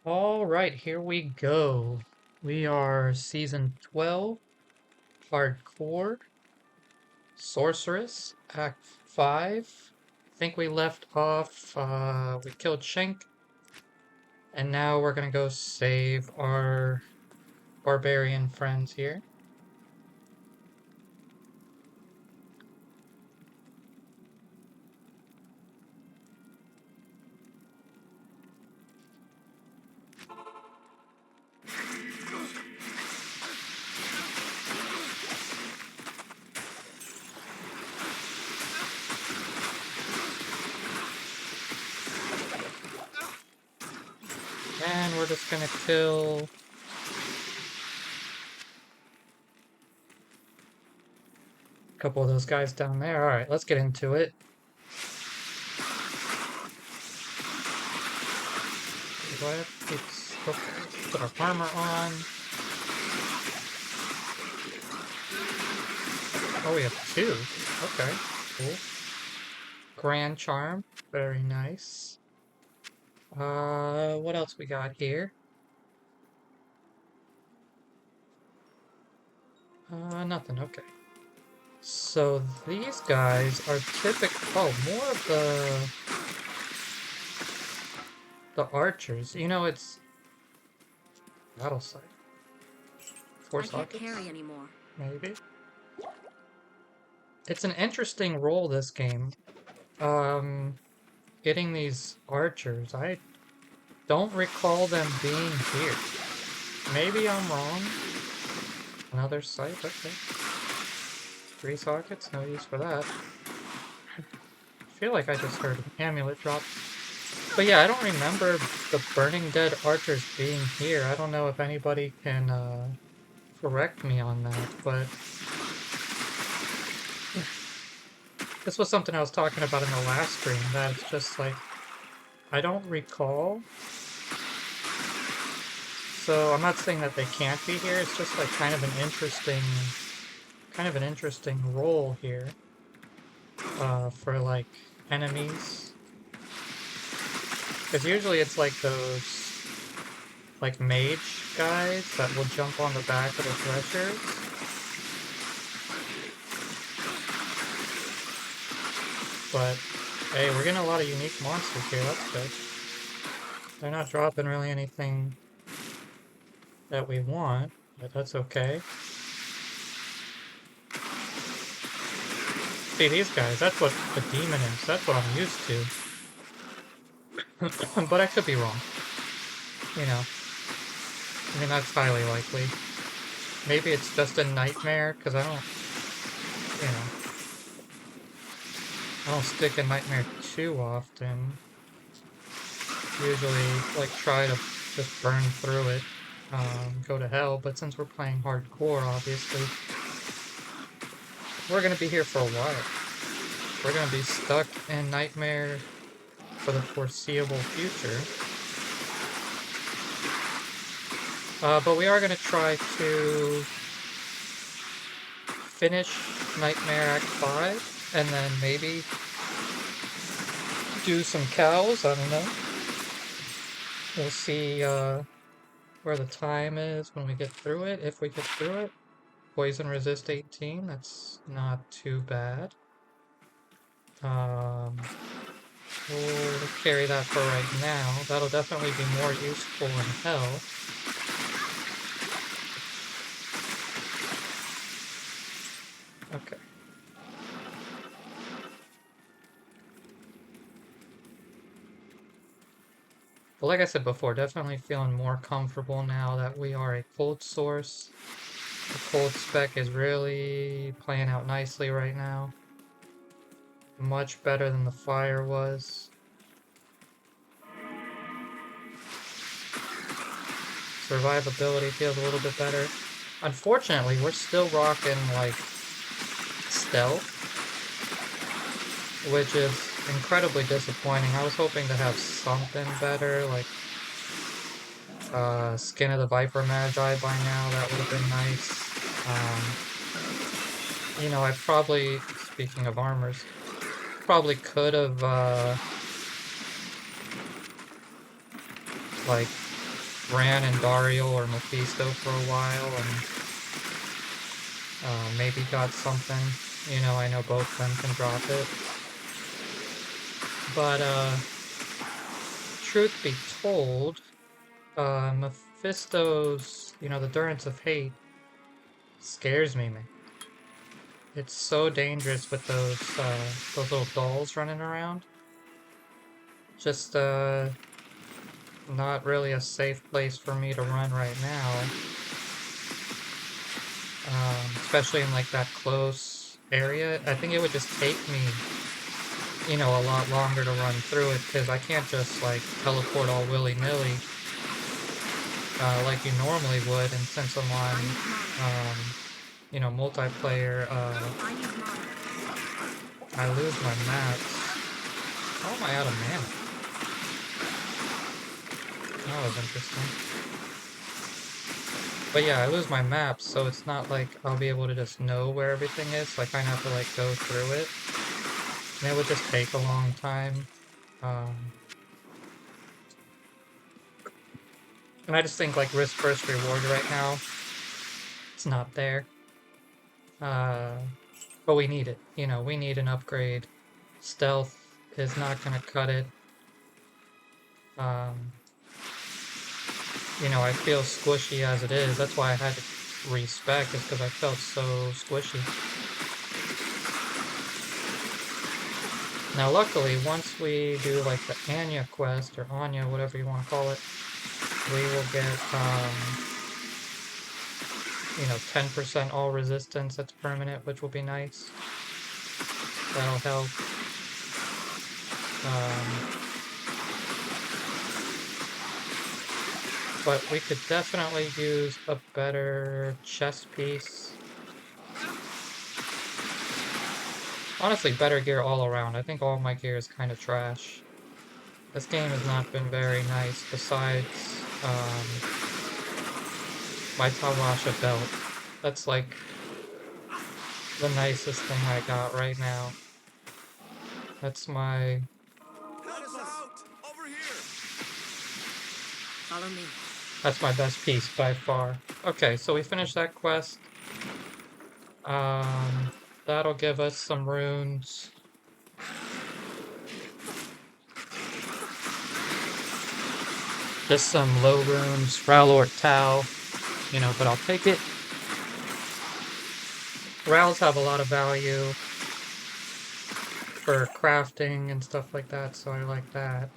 All right, here we go. We are season 12, hardcore, Sorceress, Act 5. I think we left off, we killed Shank, and now we're gonna go save our barbarian friends here. And we're just gonna kill a couple of those guys down there. Alright, let's get into it. Do I have to okay, put our armor on? Oh, we have two. Okay, cool. Grand Charm, very nice. What else we got here? Nothing, okay. So these guys are typical, oh, more of the archers. You know, it's battle site. Four I can't sockets? carry anymore. Maybe? It's an interesting role, this game. Um, getting these archers. I don't recall them being here. Maybe I'm wrong. Another site, okay. 3 sockets, no use for that. I feel like I just heard an amulet drop. But yeah, I don't remember the Burning Dead archers being here. I don't know if anybody can correct me on that, but this was something I was talking about in the last stream, that it's just like, I don't recall. So I'm not saying that they can't be here, it's just like kind of an interesting role here for like enemies. Because usually it's like those like mage guys that will jump on the back of the threshers. But hey, we're getting a lot of unique monsters here, that's good. They're not dropping really anything that we want, but that's okay. See, these guys, that's what the demon is. That's what I'm used to. But I could be wrong. You know, I mean, that's highly likely. Maybe it's just a nightmare, because I don't, you know, I don't stick in nightmare too often. Usually, like, try to just burn through it, go to hell, but since we're playing hardcore, obviously, we're gonna be here for a while. We're gonna be stuck in nightmare for the foreseeable future. But we are gonna try to finish Nightmare Act 5, and then maybe do some cows, I don't know. We'll see where the time is when we get through it, if we get through it. Poison resist 18, that's not too bad. We'll carry that for right now. That'll definitely be more useful in hell. Okay. But like I said before, definitely feeling more comfortable now that we are a cold source. The cold spec is really playing out nicely right now. Much better than the fire was. Survivability feels a little bit better. Unfortunately, we're still rocking, like, stealth, which is incredibly disappointing. I was hoping to have something better, like Skin of the Viper Magi by now. That would have been nice. You know, I probably, speaking of armors, probably could have, like, ran in Dario or Mephisto for a while and maybe got something. You know, I know both of them can drop it. But truth be told, Mephisto's, you know, the Durance of Hate scares me, man. It's so dangerous with those little dolls running around. Just not really a safe place for me to run right now. Especially in like that close area. I think it would just take me, you know, a lot longer to run through it because I can't just like teleport all willy-nilly like you normally would. And since I'm on, you know, multiplayer, I lose my maps. How am I out of mana? That was interesting. But yeah, I lose my maps, so it's not like I'll be able to just know where everything is. So I kind of have to like go through it. And it would just take a long time. And I just think like risk first reward right now, it's not there. But we need it. You know, we need an upgrade. Stealth is not going to cut it. Um, you know, I feel squishy as it is. That's why I had to respec, is because I felt so squishy. Now, luckily, once we do like the Anya quest, or Anya, whatever you want to call it, we will get, you know, 10% all resistance that's permanent, which will be nice. That'll help. But we could definitely use a better chest piece. Honestly, better gear all around. I think all my gear is kind of trash. This game has not been very nice besides my Tawasha belt. That's like the nicest thing I got right now. That's my... Over here. Follow me. That's my best piece by far. Okay, so we finished that quest. That'll give us some runes. Just some low runes, Rowlort Tau, you know, but I'll take it. Rowls have a lot of value for crafting and stuff like that, so I like that.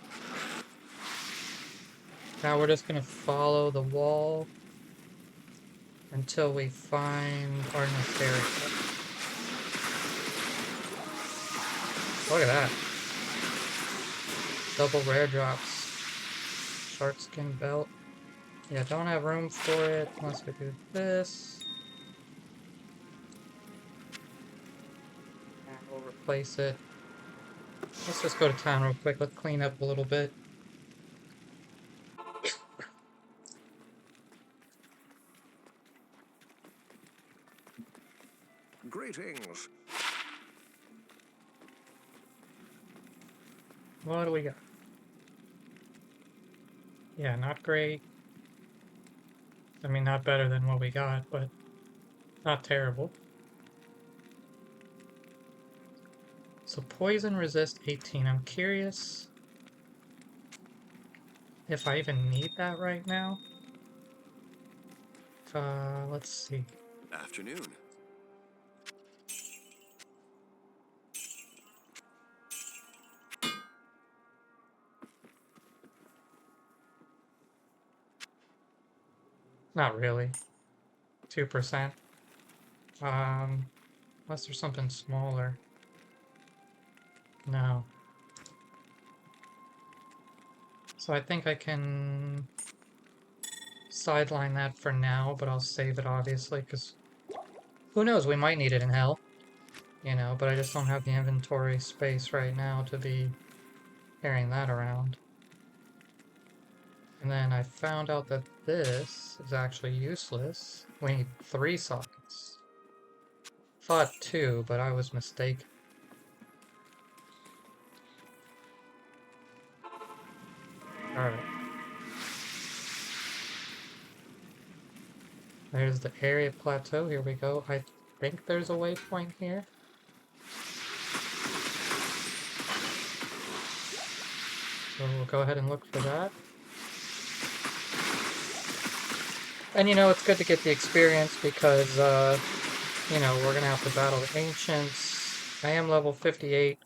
Now we're just gonna follow the wall until we find our next area. Look at that. Double rare drops. Shark skin belt. Yeah, don't have room for it unless we do this. And we'll replace it. Let's just go to town real quick. Let's clean up a little bit. Greetings. What do we got? Yeah, not great. I mean, not better than what we got, but not terrible. So poison resist 18. I'm curious if I even need that right now. Let's see. Afternoon. Not really. 2%. Unless there's something smaller. No. So I think I can sideline that for now, but I'll save it obviously, because who knows, we might need it in hell. You know, but I just don't have the inventory space right now to be carrying that around. And then I found out that this is actually useless. We need 3 sockets. Thought 2, but I was mistaken. Alright. There's the area plateau. Here we go. I think there's a waypoint here. So we'll go ahead and look for that. And you know, it's good to get the experience because, you know, we're gonna have to battle the ancients. I am level 58.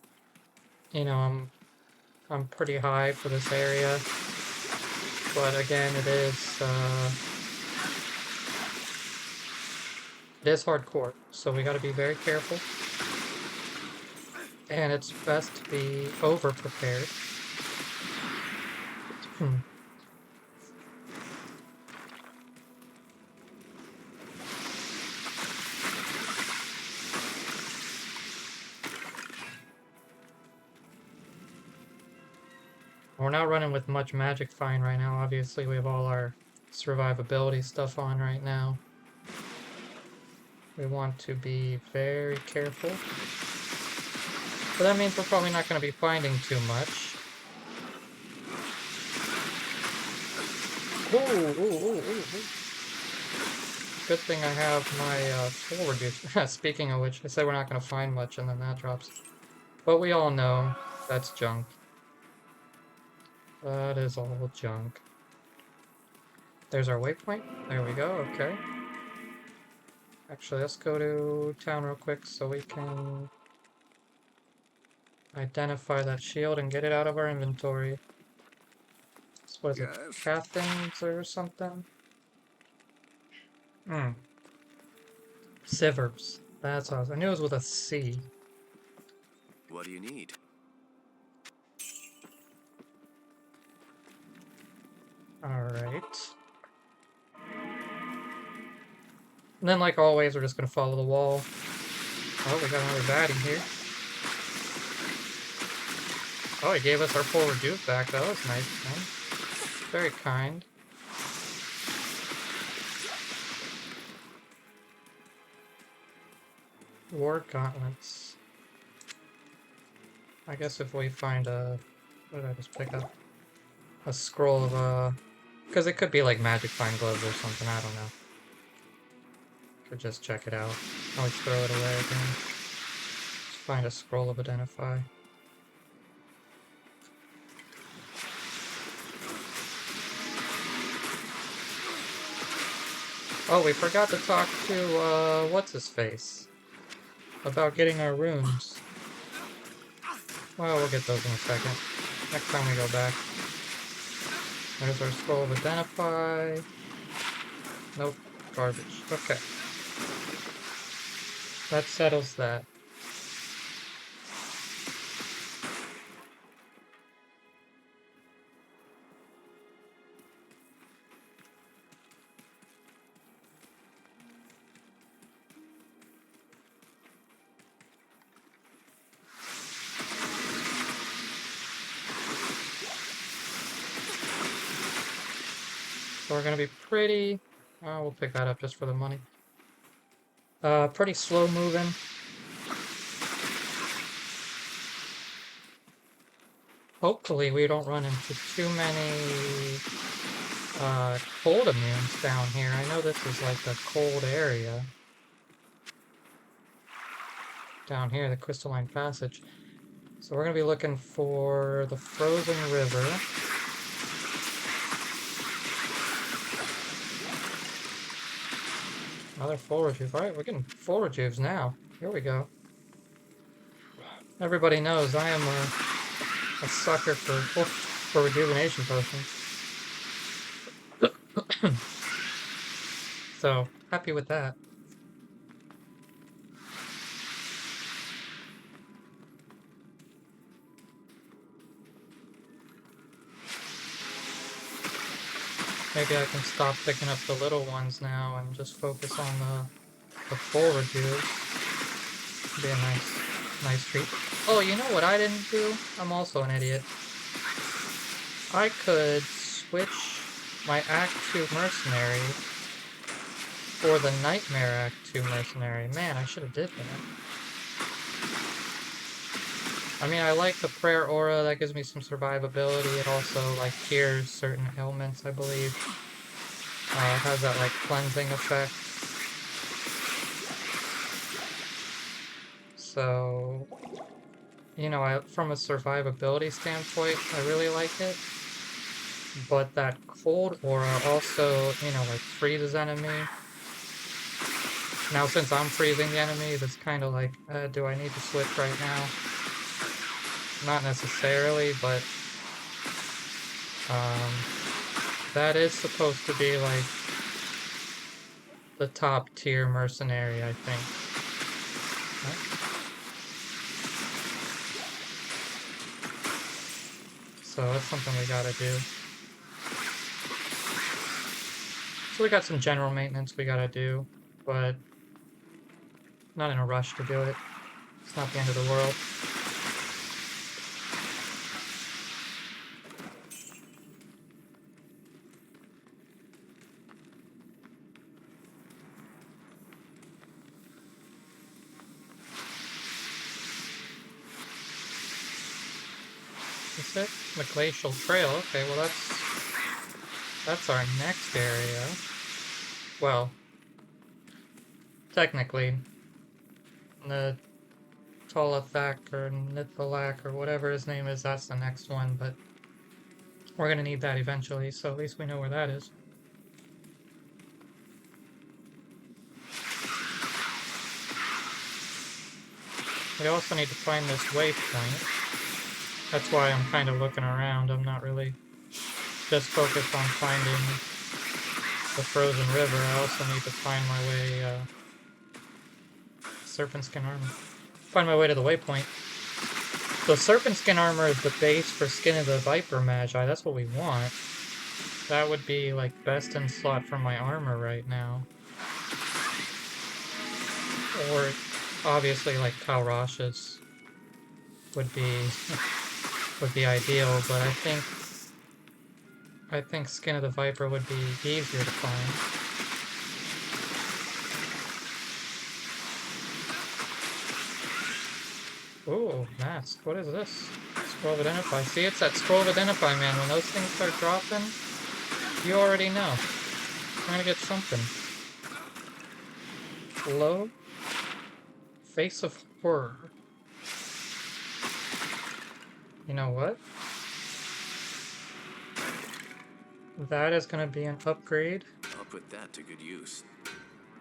You know, I'm pretty high for this area. But again, it is hardcore, so we gotta be very careful. And it's best to be over-prepared. We're not running with much magic find right now. Obviously, we have all our survivability stuff on right now. We want to be very careful. But that means we're probably not going to be finding too much. Ooh. Good thing I have my forward use. Speaking of which, I said we're not going to find much and then that drops. But we all know that's junk. That is all junk. There's our waypoint. There we go, okay. Actually, let's go to town real quick so we can identify that shield and get it out of our inventory. So what is it? Yes. Cathins or something? Sivers. That's awesome. I knew it was with a C. What do you need? Alright. And then, like always, we're just gonna follow the wall. Oh, we got another baddie here. Oh, he gave us our forward juke back. That was nice, man. Very kind. War gauntlets. I guess if we find a... What did I just pick up? A scroll of, because it could be like magic find gloves or something, I don't know. Could just check it out. Always throw it away again. Just find a scroll of identify. Oh, we forgot to talk to, what's-his-face? About getting our runes. Well, we'll get those in a second. Next time we go back. There's our scroll of identify. Nope. Garbage. Okay. That settles that. So we're gonna be pretty... Oh, we'll pick that up just for the money. Pretty slow moving. Hopefully we don't run into too many cold immunes down here. I know this is like a cold area. Down here, the Crystalline Passage. So we're gonna be looking for the Frozen River. Another full rejuve. Alright, we're getting full rejuves now. Here we go. Everybody knows I am a sucker for rejuvenation potions. So, happy with that. Maybe I can stop picking up the little ones now and just focus on the full rejuves. Be a nice treat. Oh, you know what I didn't do? I'm also an idiot. I could switch my Act 2 Mercenary for the Nightmare Act 2 Mercenary. Man, I should have did that. I mean, I like the Prayer Aura. That gives me some survivability. It also, like, cures certain ailments, I believe. Has that like cleansing effect. So, you know, from a survivability standpoint, I really like it. But that cold aura also, you know, like freezes enemy. Now, since I'm freezing the enemies, it's kind of like, do I need to switch right now? Not necessarily, but um, that is supposed to be like the top tier mercenary, I think. So that's something we gotta do. So we got some general maintenance we gotta do, but not in a rush to do it. It's not the end of the world. Is it? The Glacial Trail. Okay, well that's our next area. Well, technically, the Tolathak or Nithalak or whatever his name is, that's the next one, but we're gonna need that eventually, so at least we know where that is. We also need to find this waypoint. That's why I'm kind of looking around. I'm not really just focused on finding the frozen river. I also need to find my way, serpent skin armor. Find my way to the waypoint. The serpent skin armor is the base for Skin of the Viper Magi. That's what we want. That would be like best in slot for my armor right now. Or obviously like Kalrash's would be would be ideal, but I think Skin of the Viper would be easier to find. Ooh, mask. What is this? Scroll of Identify. See, it's that Scroll of Identify, man. When those things start dropping, you already know. I'm gonna get something. Hello? Face of Horror. You know what? That is gonna be an upgrade I'll put that to good use.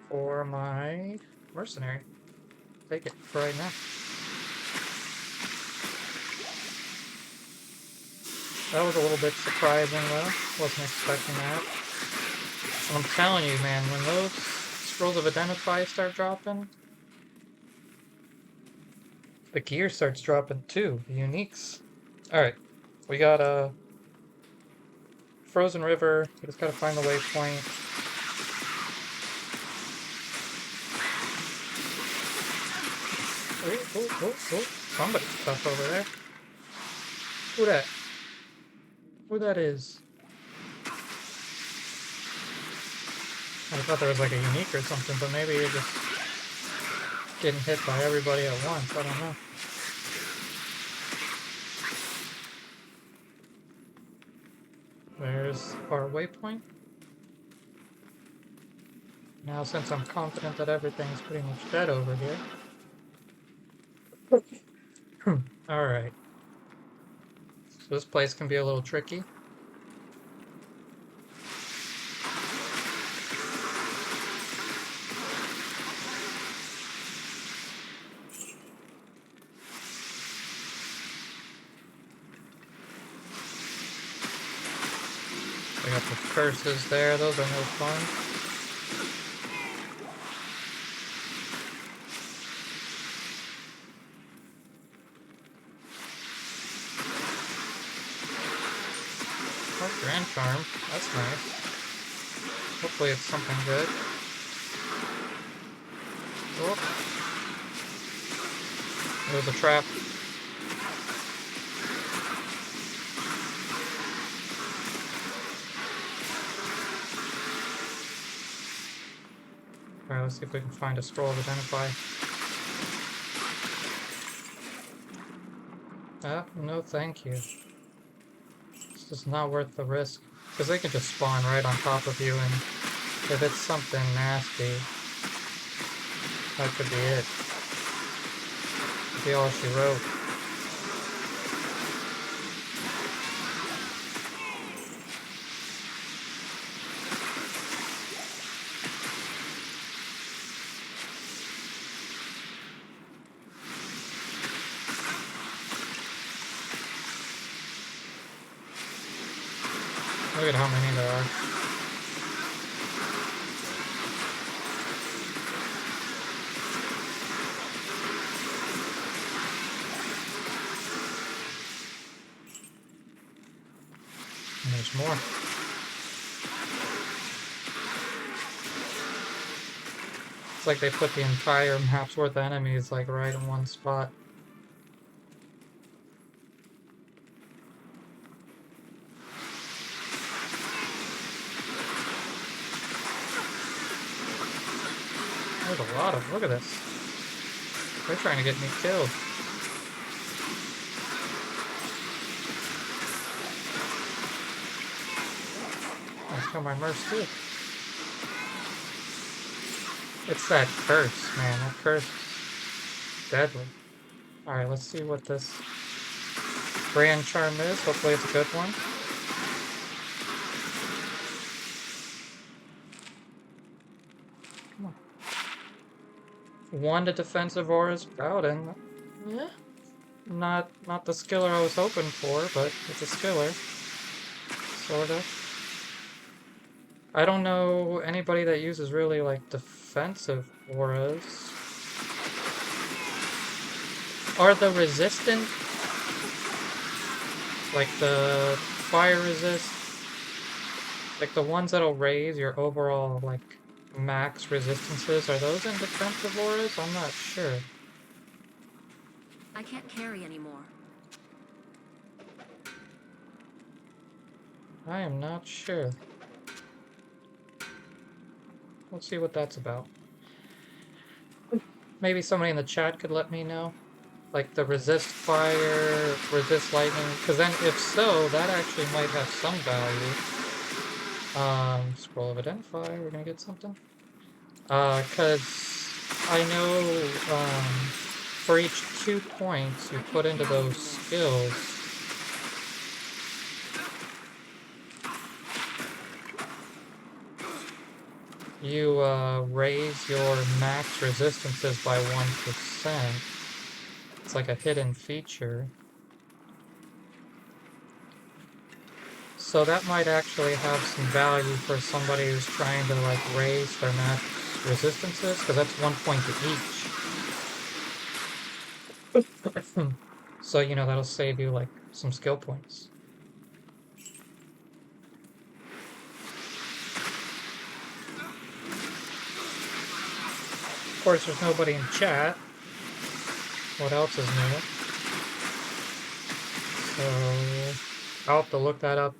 for my mercenary. Take it for right now. That was a little bit surprising though. Wasn't expecting that. And I'm telling you, man, when those Scrolls of Identify start dropping, the gear starts dropping too. The uniques. Alright. We got a Frozen River. We just gotta find the waypoint. Oh. Somebody's tough over there. Who that? Who that is? I thought there was like a unique or something, but maybe you're just getting hit by everybody at once. I don't know. There's our waypoint. Now, since I'm confident that everything's pretty much dead over here. Alright. So this place can be a little tricky. We got the curses there, those are no fun. Oh, Grand Charm, that's nice. Hopefully it's something good. Oh. There's a trap. Alright, let's see if we can find a Scroll of Identify. Ah, no thank you. This is not worth the risk. Because they can just spawn right on top of you, and if it's something nasty, that could be it. Be all she wrote. Look at how many there are. And there's more. It's like they put the entire map's worth of enemies like right in one spot. There's a lot of, look at this. They're trying to get me killed. I'll kill my mercs too. It's that curse, man. That curse is deadly. Alright, let's see what this Grand Charm is. Hopefully it's a good one. Come on. 1 to defensive auras Paladin. Yeah. Not the skiller I was hoping for, but it's a skiller. Sorta. I don't know anybody that uses really like defensive auras. Are the resistant, like the fire resist, like the ones that'll raise your overall like max resistances, are those in defensive auras? I'm not sure. I can't carry anymore. I am not sure. Let's see what that's about. Maybe somebody in the chat could let me know. Like the resist fire, resist lightning, because then if so, that actually might have some value. Scroll of identify, we're gonna get something. Because I know, for each 2 points you put into those skills, you, raise your max resistances by 1%. It's like a hidden feature. So that might actually have some value for somebody who's trying to like raise their max resistances, because that's 1 point to each. So, you know, that'll save you like some skill points. Of course, there's nobody in chat. What else is new? So, I'll have to look that up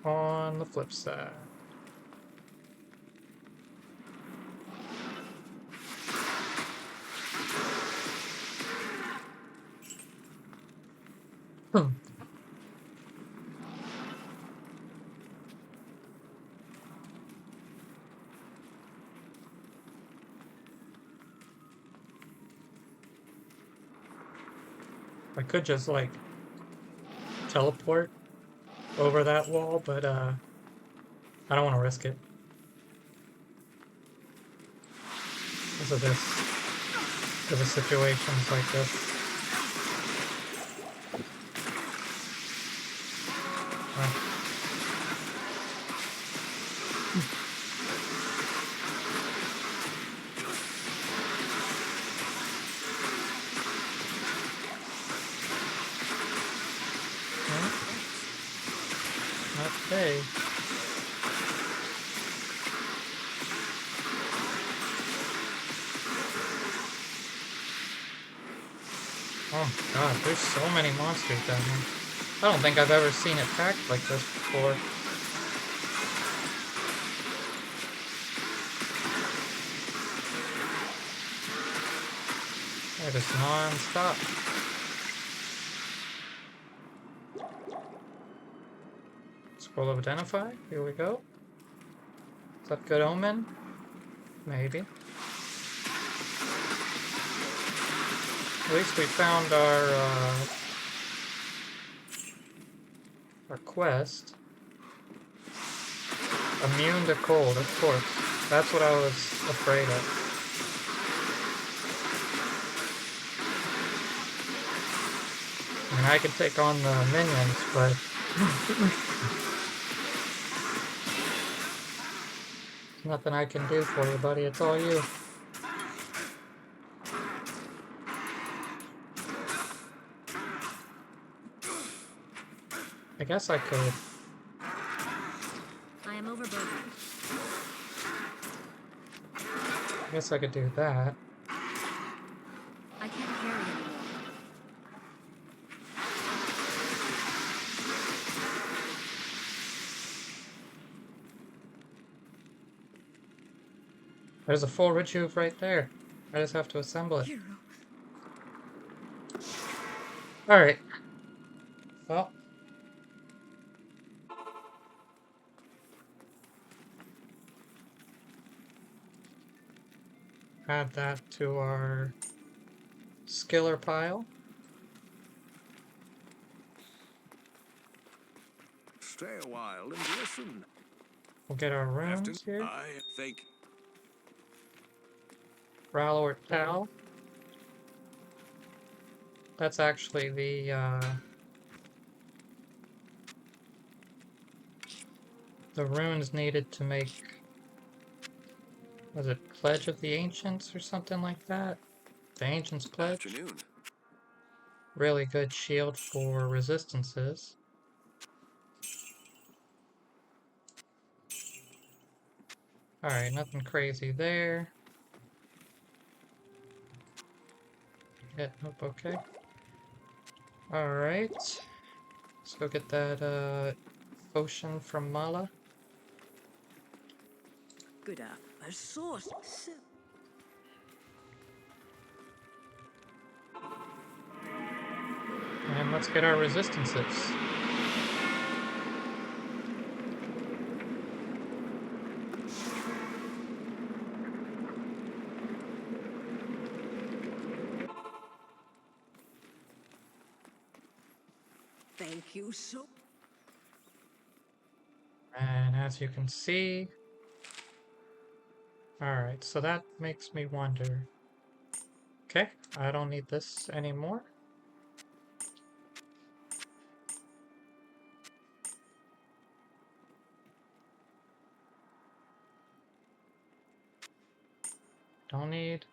on the flip side. I could just like teleport over that wall, but I don't want to risk it. Because of situations like this. Okay. Oh god, there's so many monsters down here. I don't think I've ever seen it packed like this before. They're just non-stop. Scroll of Identify. Here we go. Is that good omen? Maybe. At least we found our quest. Immune to cold, of course. That's what I was afraid of. I mean, I could take on the minions, but there's nothing I can do for you, buddy. It's all you. I guess I could. I am overburdened. I guess I could do that. I can't carry anymore. There's a full rejuve right there. I just have to assemble it. Hero. Alright. Well. Add that to our skiller pile. Stay a while and listen. We'll get our runes here. I think. Ral or Tal. That's actually the runes needed to make, was it Pledge of the Ancients or something like that? The Ancients Pledge? Afternoon. Really good shield for resistances. Alright, nothing crazy there. Yeah, nope, okay. Alright. Let's go get that potion from Mala. Good a source. And let's get our resistances. Thank you so. And as you can see... Alright, so that makes me wonder. Okay, I don't need this anymore. Don't need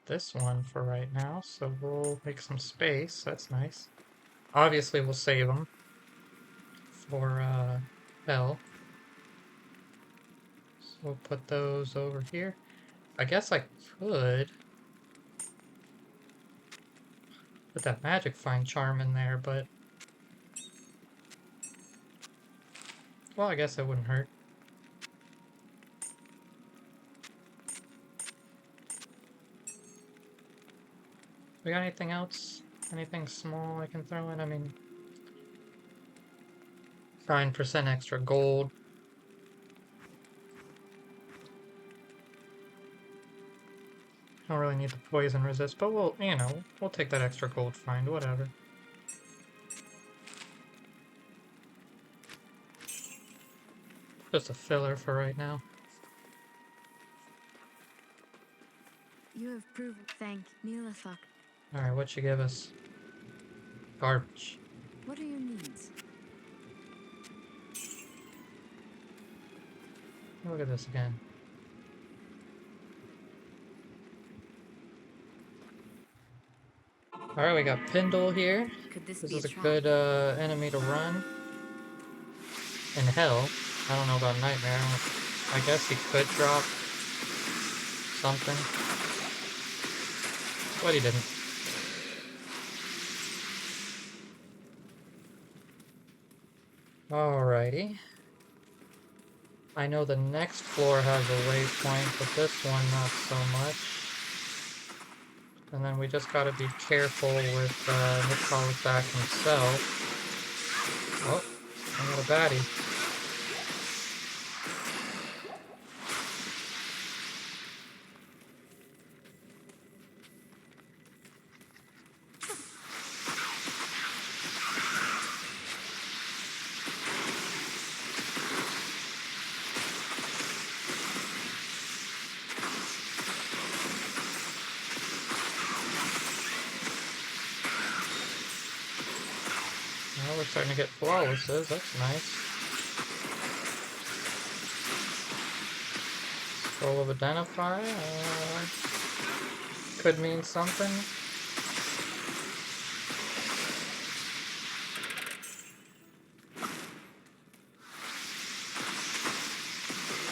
this one for right now, so we'll make some space. That's nice. Obviously, we'll save them for Hell. So we'll put those over here. I guess I could put that magic find charm in there, but well, I guess it wouldn't hurt. We got anything else? Anything small I can throw in? I mean, 9% extra gold. Don't really need the poison resist, but we'll, you know, we'll take that extra gold find, whatever. Just a filler for right now. You have proven. Thank Nilafak. Alright, what you give us? Garbage. What are your needs? Look at this again. Alright, we got Pindle here. Could this This be is a trap? good enemy to run. In Hell. I don't know about Nightmare. I guess he could drop something. But he didn't. Alrighty. I know the next floor has a waypoint, but this one not so much. And then we just gotta be careful with Nikolak himself. Oh, I got a baddie. Well, we're starting to get flawlesses. That's nice. Scroll of Identify. Could mean something.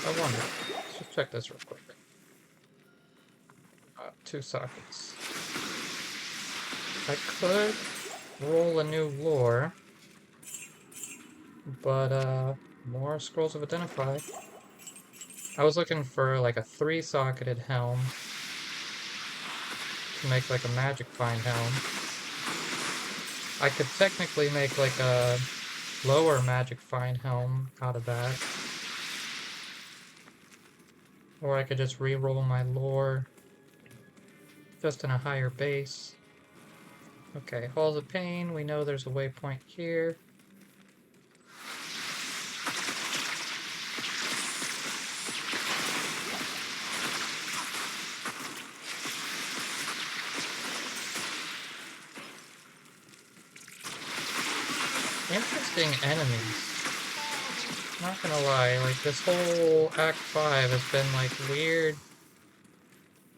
I wonder. Let's just check this real quick. 2 sockets. I could roll a new lore, but more scrolls of Identify. I was looking for like a 3-socketed helm to make like a magic find helm. I could technically make like a lower magic find helm out of that. Or I could just re-roll my lore just in a higher base. Okay, Halls of Pain, we know there's a waypoint here. Interesting enemies. Not gonna lie, like this whole Act 5 has been like weird.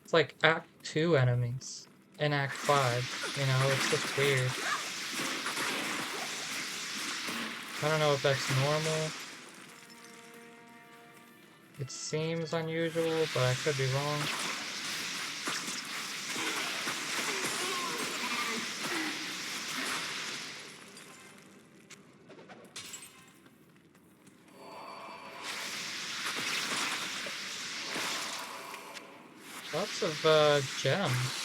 It's like Act 2 enemies in Act 5, you know, it's just weird. I don't know if that's normal. It seems unusual, but I could be wrong. Lots of gems.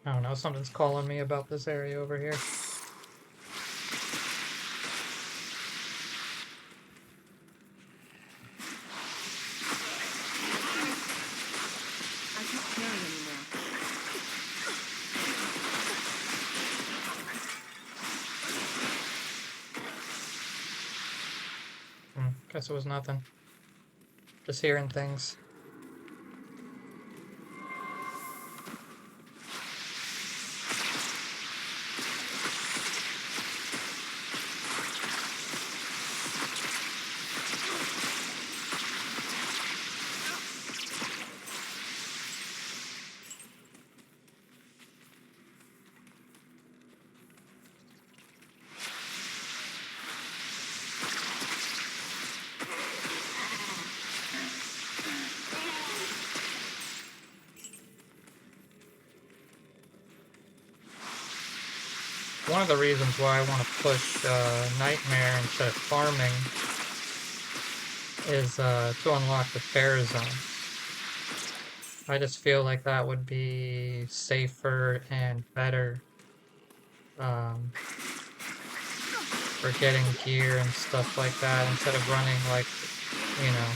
I don't know, something's calling me about this area over here. I can't carry anymore. Guess it was nothing. Just hearing things. One of the reasons why I want to push Nightmare instead of farming is to unlock the Fair Zone. I just feel like that would be safer and better for getting gear and stuff like that instead of running like, you know,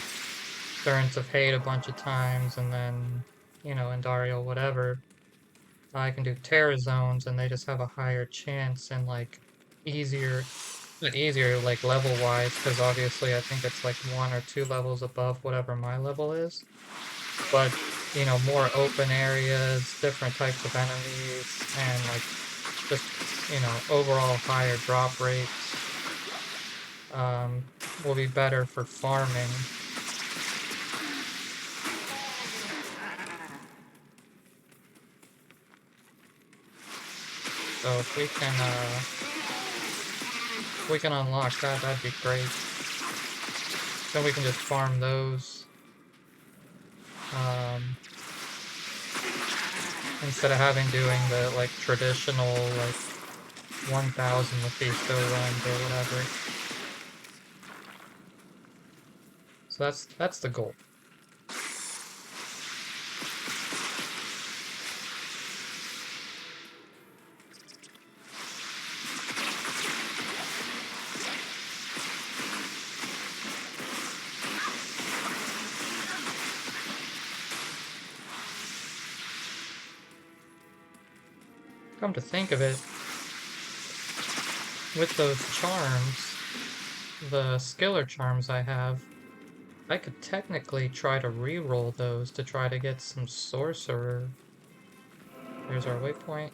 Currents of Hate a bunch of times and then, you know, Indarial, whatever. I can do Terra Zones and they just have a higher chance and like easier, not easier like level wise, because obviously I think it's like 1 or 2 levels above whatever my level is. But, you know, more open areas, different types of enemies, and like just, you know, overall higher drop rates will be better for farming. So if we can unlock that, that'd be great. Then we can just farm those. Instead of having doing the like traditional like 1,000 Mephisto runs or whatever. So that's the goal. Come to think of it, with those charms, the skiller charms I have, I could technically try to re-roll those to try to get some sorcerer. There's our waypoint.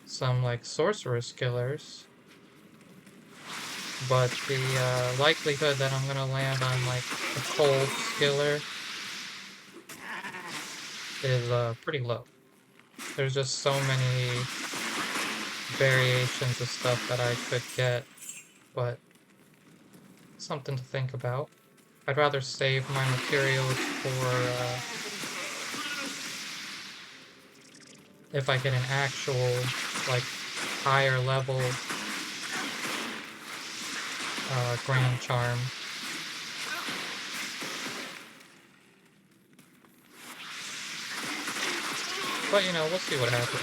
Some like sorcerer skillers. But the likelihood that I'm gonna land on like a cold skiller is pretty low. There's just so many variations of stuff that I could get, but something to think about. I'd rather save my materials for if I get an actual, like, higher level Grand Charm. But, you know, we'll see what happens.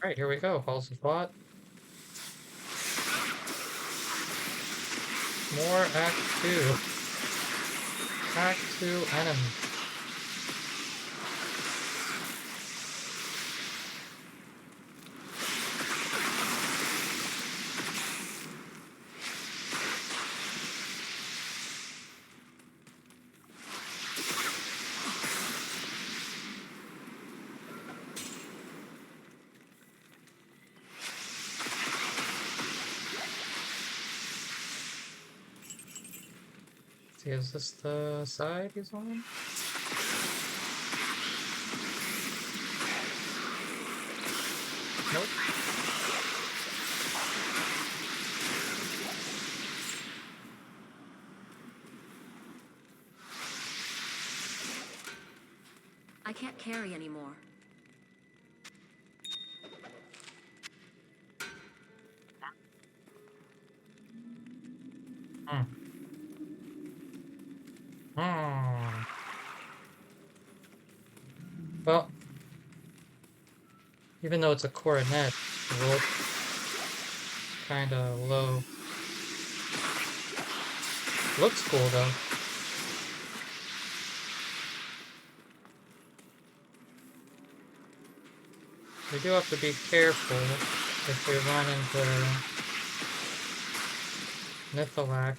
Alright, here we go. Halls of Thought. More Act 2. Act 2 enemies. See, is this the side he's on? Nope. I can't carry anymore. Hmm. Hmm. Well, even though it's a coronet, it rolled kinda low. Looks cool though. We do have to be careful if we run into Nithalac,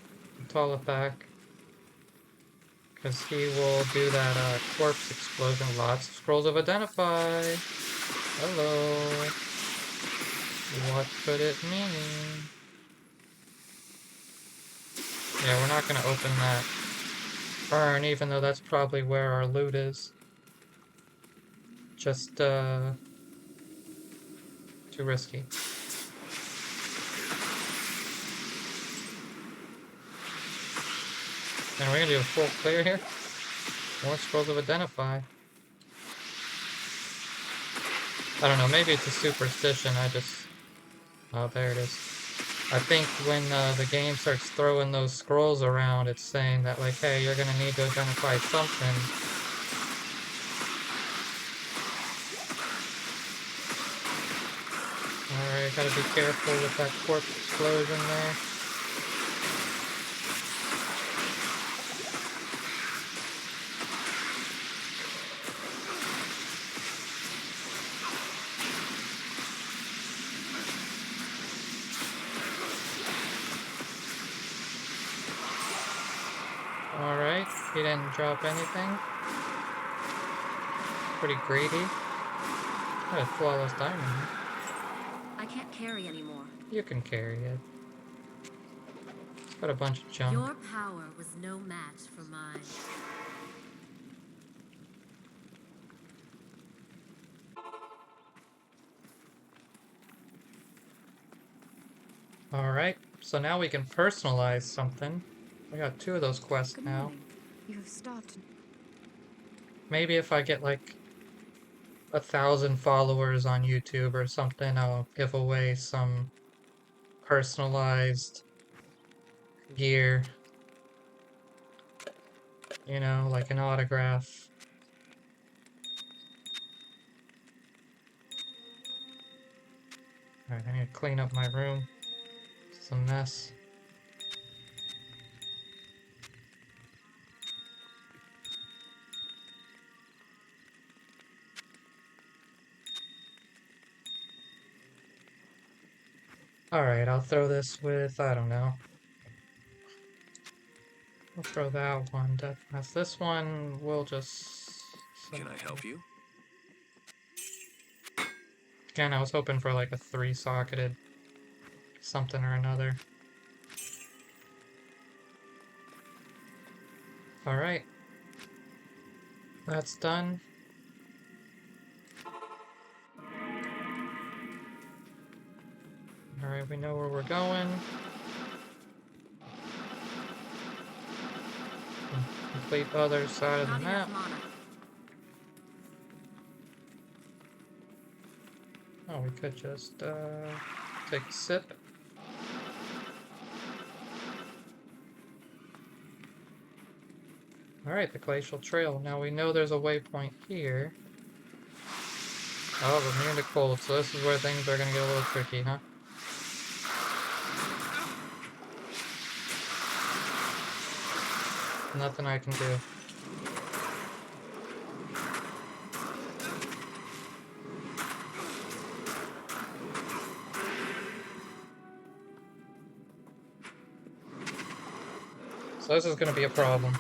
because he will do that corpse explosion. Lots of scrolls of Identify. Hello. What could it mean? Yeah, we're not gonna open that urn, even though that's probably where our loot is. Just, too risky. And we're gonna do a full clear here. More scrolls of Identify. I don't know, maybe it's a superstition, oh, there it is. I think when the game starts throwing those scrolls around, it's saying that, like, hey, you're gonna need to identify something. Alright, gotta be careful with that corpse explosion there. Alright, he didn't drop anything. Pretty greedy. Got a flawless diamond. I can't carry anymore. You can carry it. Got a bunch of junk. Your power was no match for mine. Alright, so now we can personalize something. I got 2 of those quests Good now. morning. You have started. Maybe if I get like 1,000 followers on YouTube or something, I'll give away some personalized gear. You know, like an autograph. Alright, I need to clean up my room. It's a mess. Alright, I'll throw this with, I don't know. I'll throw that one. That's this one, we'll just... Can I help you? Again, I was hoping for like a 3-socketed something or another. Alright. That's done. Alright, we know where we're going. Complete the other side of the Not map. enough mana. Oh, we could just take a sip. Alright, the Glacial Trail. Now we know there's a waypoint here. Oh, we're immune to cold, so this is where things are gonna get a little tricky, huh? Nothing I can do. So this is gonna be a problem.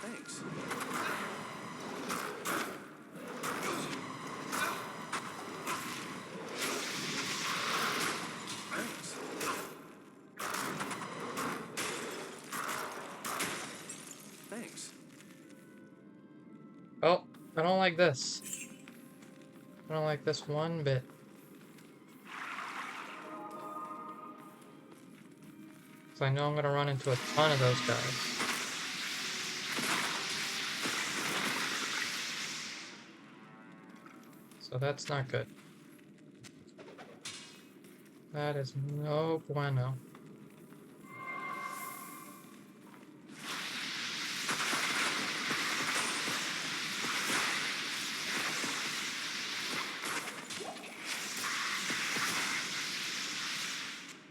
Thanks. Thanks. Thanks. Oh, I don't like this. I don't like this one bit. So I know I'm gonna run into a ton of those guys. So that's not good. That is no bueno.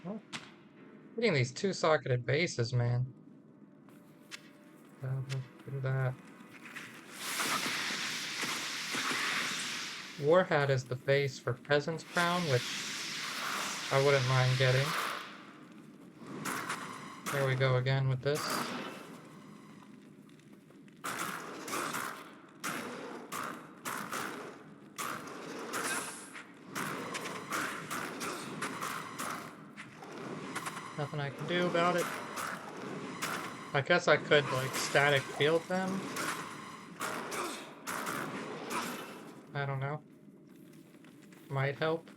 Oh, getting these 2-socketed bases, man. Do that. Warhat is the base for Peasant's Crown, which I wouldn't mind getting. There we go again with this. Nothing I can do about it. I guess I could, like, static field them. I don't know. Might help.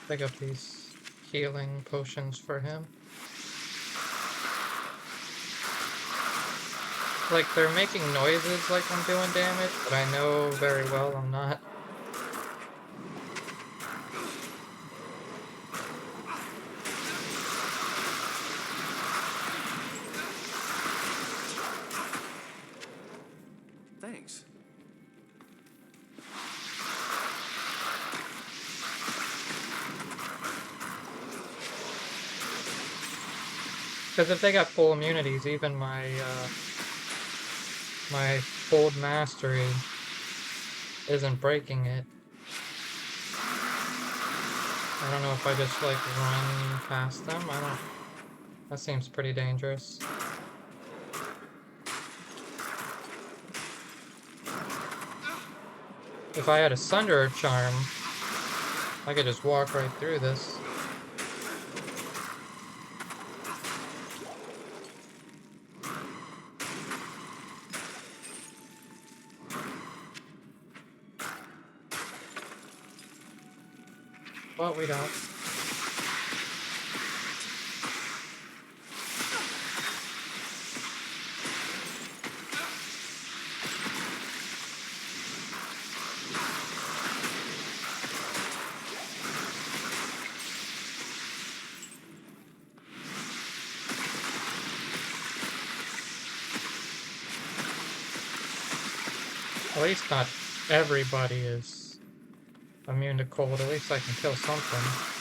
Pick up these healing potions for him. Like, they're making noises like I'm doing damage, but I know very well I'm not. Thanks. Because if they got full immunities, even my my cold mastery isn't breaking it. I don't know if I just like run past them. I don't. That seems pretty dangerous. If I had a Sunderer charm, I could just walk right through this. But we don't. At least not everybody is immune to cold. At least I can kill something.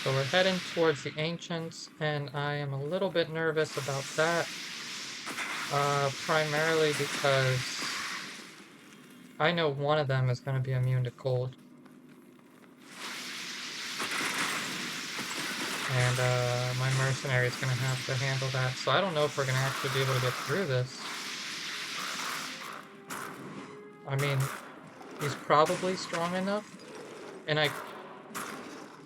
So we're heading towards the Ancients, and I am a little bit nervous about that. Primarily because I know one of them is going to be immune to cold. And my mercenary is going to have to handle that. So I don't know if we're going to actually be able to get through this. I mean, he's probably strong enough. And I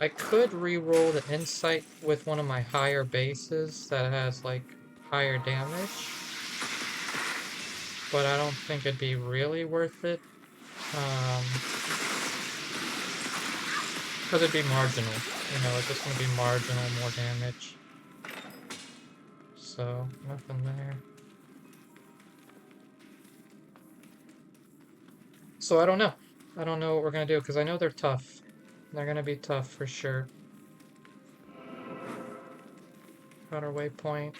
could re-roll the insight with one of my higher bases that has like higher damage. But I don't think it'd be really worth it. Because it'd be marginal. You know, it's just going to be marginal more damage. So, nothing there. So I don't know. I don't know what we're going to do, because I know they're tough. They're going to be tough for sure. Got our waypoint.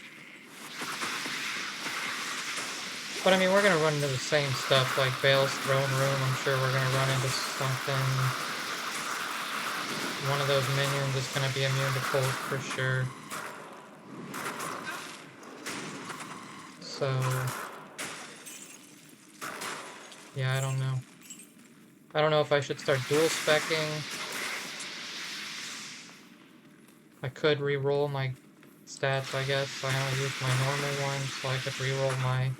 But I mean, we're going to run into the same stuff, like Bale's throne room. I'm sure we're going to run into something. One of those minions is going to be immune to cold for sure. So, yeah, I don't know. I don't know if I should start dual specking. I could re-roll my stats, I guess. I only used my normal one, so I could re-roll my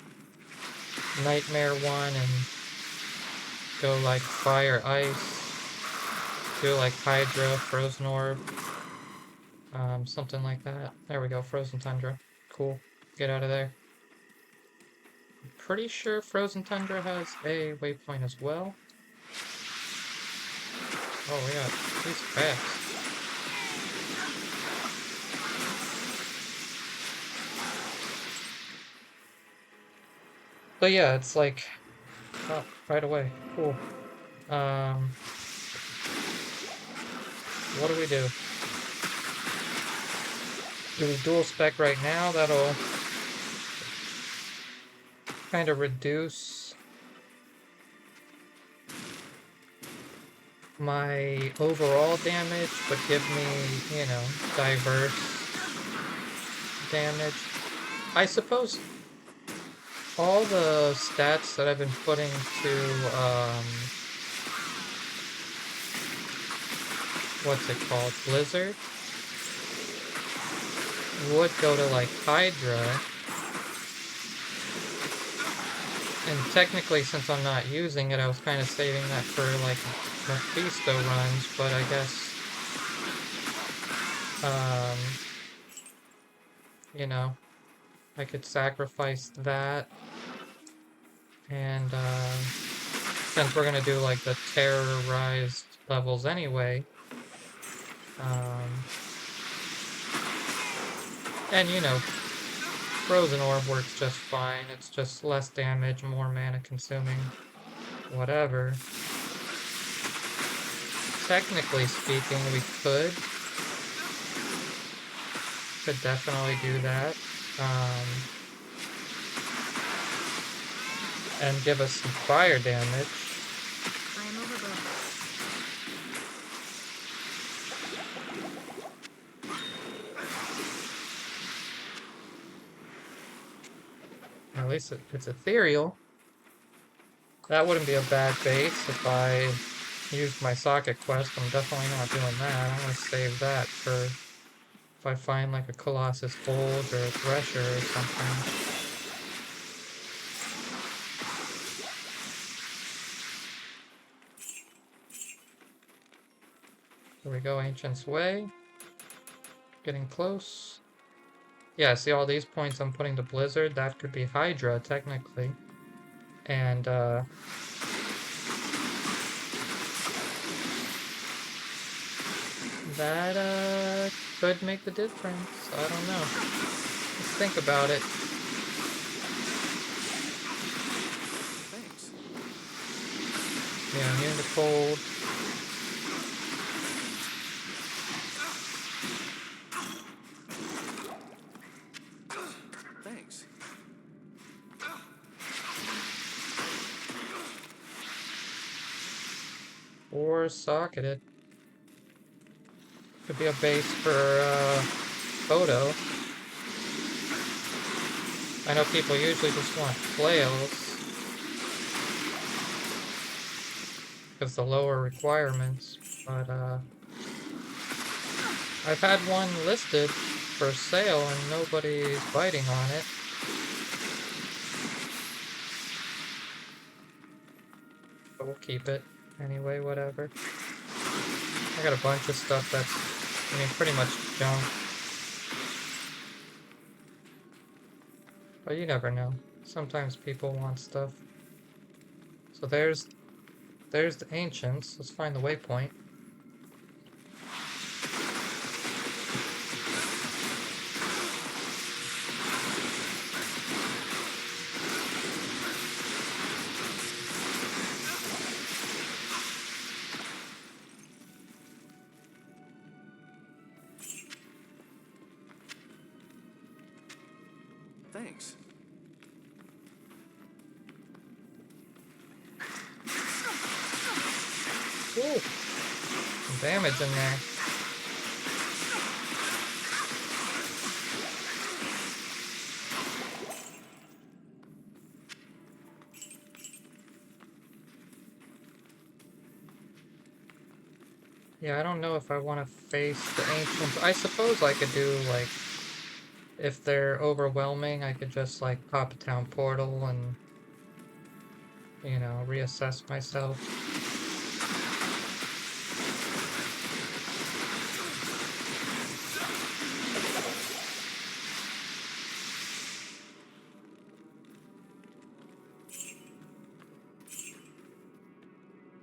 nightmare one and go like fire, ice, do like Hydra, frozen orb, something like that. There we go, frozen tundra. Cool. Get out of there. I'm pretty sure frozen tundra has a waypoint as well. Oh yeah, he's fast. So yeah, it's like, oh, right away. Cool. What do we do? Do we dual spec right now? That'll kind of reduce my overall damage, but give me, you know, diverse damage. I suppose all the stats that I've been putting to, what's it called, Blizzard, would go to like Hydra. And technically, since I'm not using it, I was kind of saving that for like Mephisto runs, but I guess, you know, I could sacrifice that. And since we're gonna do like the terrorized levels anyway, and you know, frozen orb works just fine. It's just less damage, more mana consuming, whatever. Technically speaking, we could definitely do that. and give us some fire damage. I am overburdened. At least it's ethereal. That wouldn't be a bad base if I used my socket quest. I'm definitely not doing that. I'm gonna save that for if I find like a Colossus Bulge or a Thresher or something. Here we go, Ancient's Way. Getting close. Yeah, see all these points I'm putting to Blizzard? That could be Hydra, technically. And, that, could make the difference. I don't know. Let's think about it. Thanks. Yeah, immune to cold. Thanks. Or socketed. Could be a base for, photo. I know people usually just want flails. Because the lower requirements, but, I've had one listed for sale and nobody's biting on it. But we'll keep it. Anyway, whatever. I got a bunch of stuff that's, I mean, pretty much junk. But you never know. Sometimes people want stuff. So there's the ancients. Let's find the waypoint. Thanks. Ooh, some damage in there. Yeah, I don't know if I want to face the ancients. I suppose I could do, like, if they're overwhelming, I could just, like, pop a town portal and, you know, reassess myself.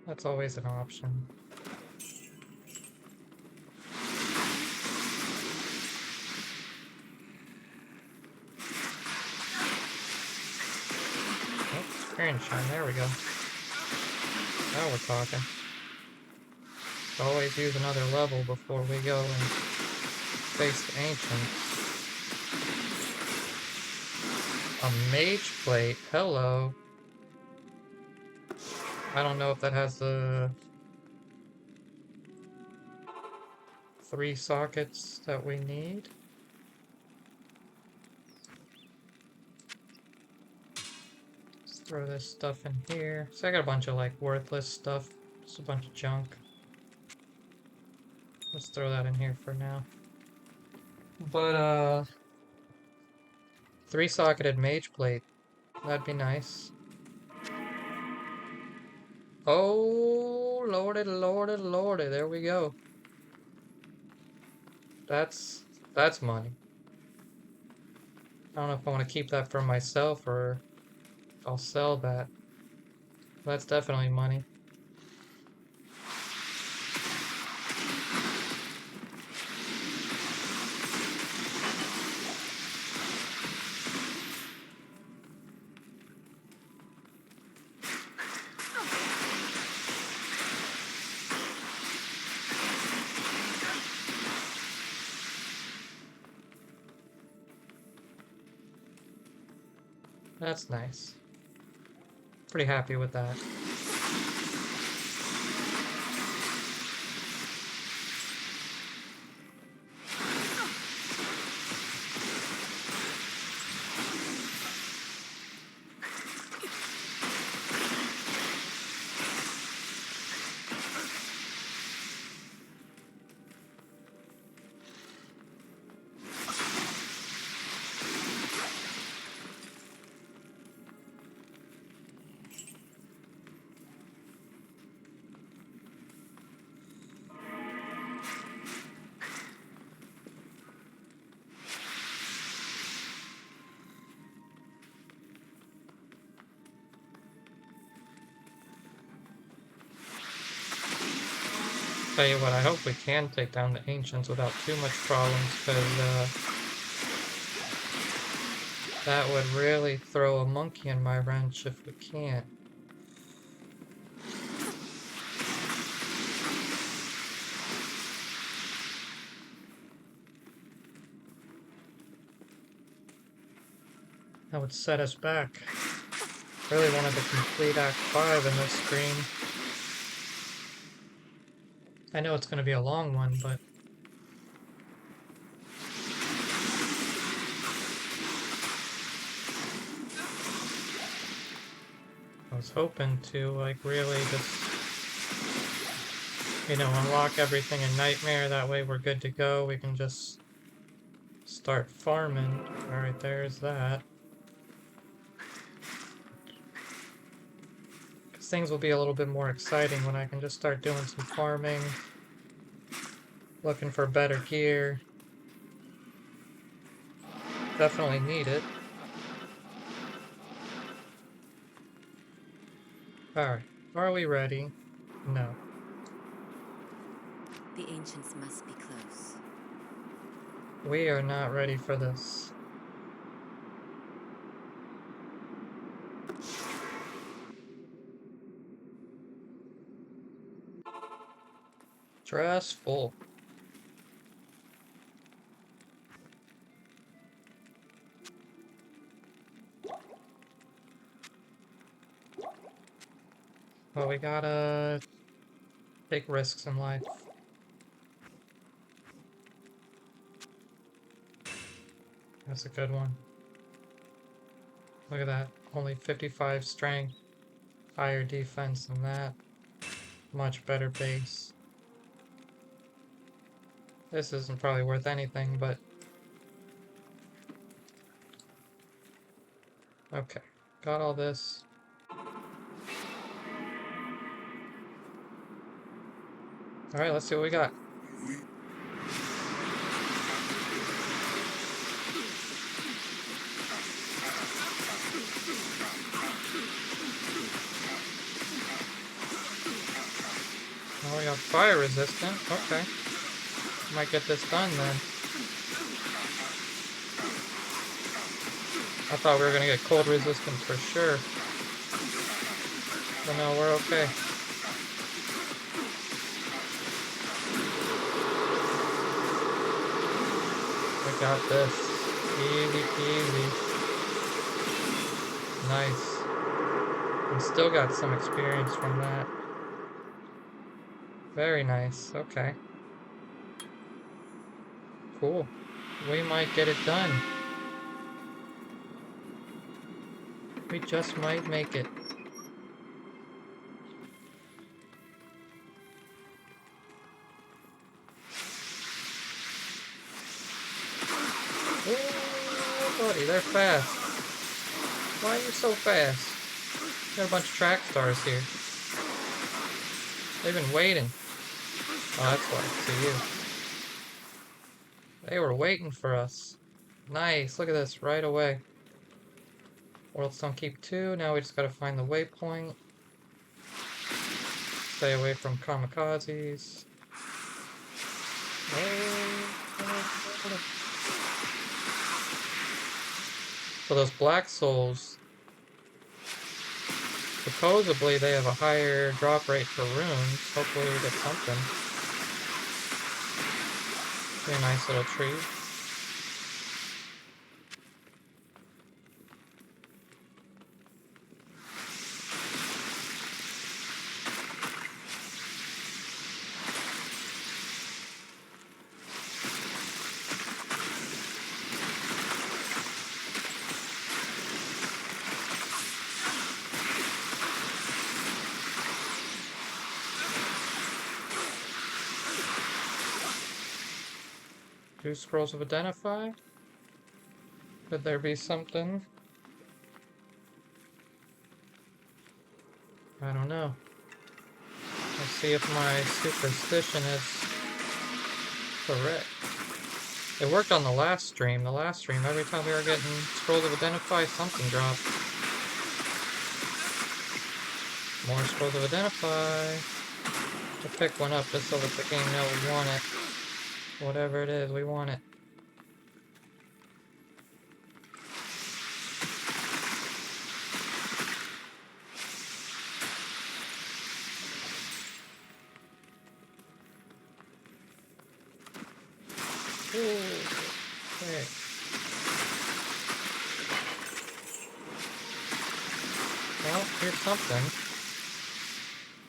That's always an option. Oh, experience shine, there we go. Now we're talking. Always use another level before we go and face the ancients. A mage plate, hello. I don't know if that has the 3 sockets that we need. Let's throw this stuff in here. So I got a bunch of like worthless stuff. Just a bunch of junk. Let's throw that in here for now. But 3 socketed mage plate. That'd be nice. Oh, lordy, lordy, lordy, there we go. That's money. I don't know if I want to keep that for myself or I'll sell that. That's definitely money. That's nice. Pretty happy with that. Tell you what, I hope we can take down the Ancients without too much problems, because that would really throw a monkey in my wrench if we can't. That would set us back. Really wanted to complete Act 5 in this stream. I know it's going to be a long one, but I was hoping to, like, really just, you know, unlock everything in Nightmare. That way we're good to go. We can just start farming. Alright, there's that. Because things will be a little bit more exciting when I can just start doing some farming. Looking for better gear. Definitely need it. Alright, are we ready? No. The ancients must be close. We are not ready for this. Stressful. Well, we gotta take risks in life. That's a good one. Look at that. Only 55 strength. Higher defense than that. Much better base. This isn't probably worth anything, but... Okay. Got all this. Alright, let's see what we got. Oh, we got fire resistant. Okay. Might get this done then. I thought we were gonna get cold resistance for sure. But no, we're okay. We got this. Easy peasy. Nice. And still got some experience from that. Very nice. Okay. Cool. We might get it done. We just might make it. Oh, buddy, they're fast. Why are you so fast? Got a bunch of track stars here. They've been waiting. Oh, that's why. See you. They were waiting for us. Nice. Look at this right away. Worldstone Keep 2. Now we just gotta find the waypoint. Stay away from kamikazes. So those black souls, supposedly they have a higher drop rate for runes. Hopefully we get something. Be a nice little treat. 2 scrolls of identify. Could there be something? I don't know. Let's see if my superstition is correct. It worked on the last stream. The last stream, every time we were getting scrolls of identify, something dropped. More scrolls of identify. To pick one up just so that the game knows we want it. Whatever it is, we want it. Ooh, okay. Well, here's something.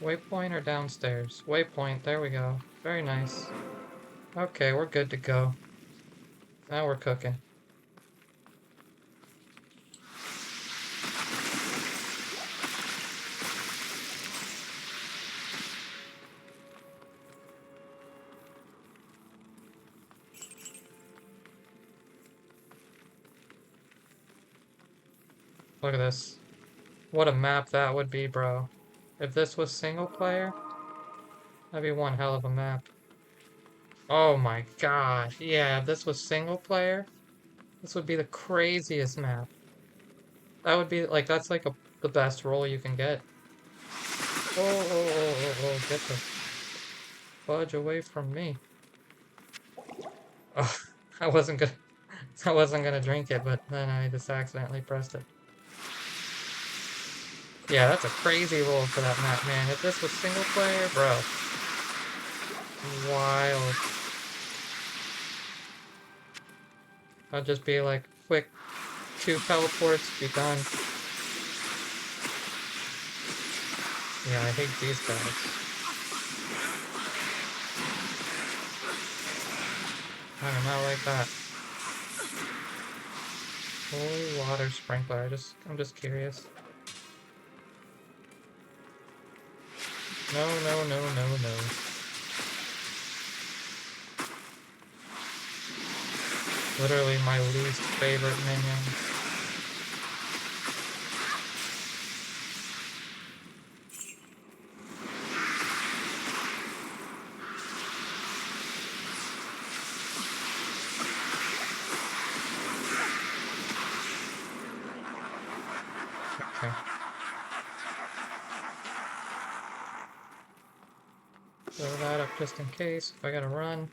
Waypoint or downstairs? Waypoint, there we go. Very nice. Okay, we're good to go. Now we're cooking. Look at this. What a map that would be, bro. If this was single player, that'd be one hell of a map. Oh my god. Yeah, if this was single player, this would be the craziest map. That would be like, that's like the best roll you can get. Oh, get the fudge away from me. Oh, I wasn't gonna drink it, but then I just accidentally pressed it. Yeah, that's a crazy roll for that map, man. If this was single player, bro. Wild. I'd just be like, quick, 2 teleports, be done. Yeah, I hate these guys. I do not like that. Holy water sprinkler, I'm just curious. No, no, no, no, no. Literally my least favorite minion. Okay. Throw that up just in case if I gotta run.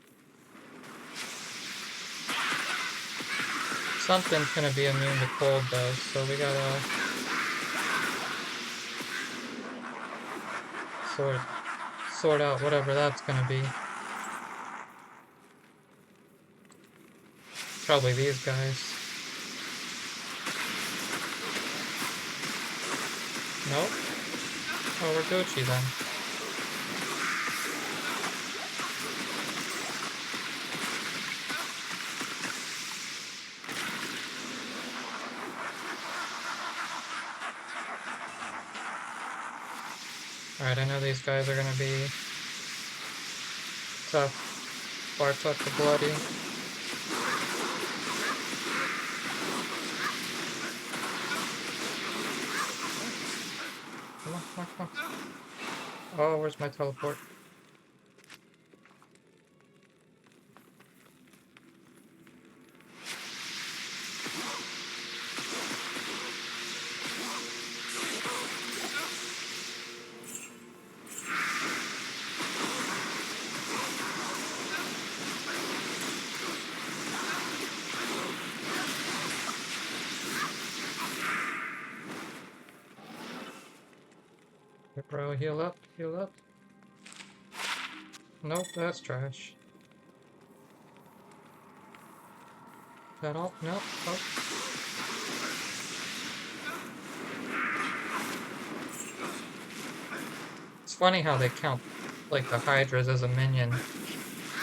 Something's gonna be immune to cold though, so we gotta sort out whatever that's gonna be. Probably these guys. Nope. Oh, we're Gucci then. Alright, I know these guys are gonna be tough. Bartok the Bloody. Come on, come on, come on. Oh, where's my teleport? Hey, bro, heal up, heal up. Nope, that's trash. Is that all? Nope. Oh. It's funny how they count, like, the Hydras as a minion.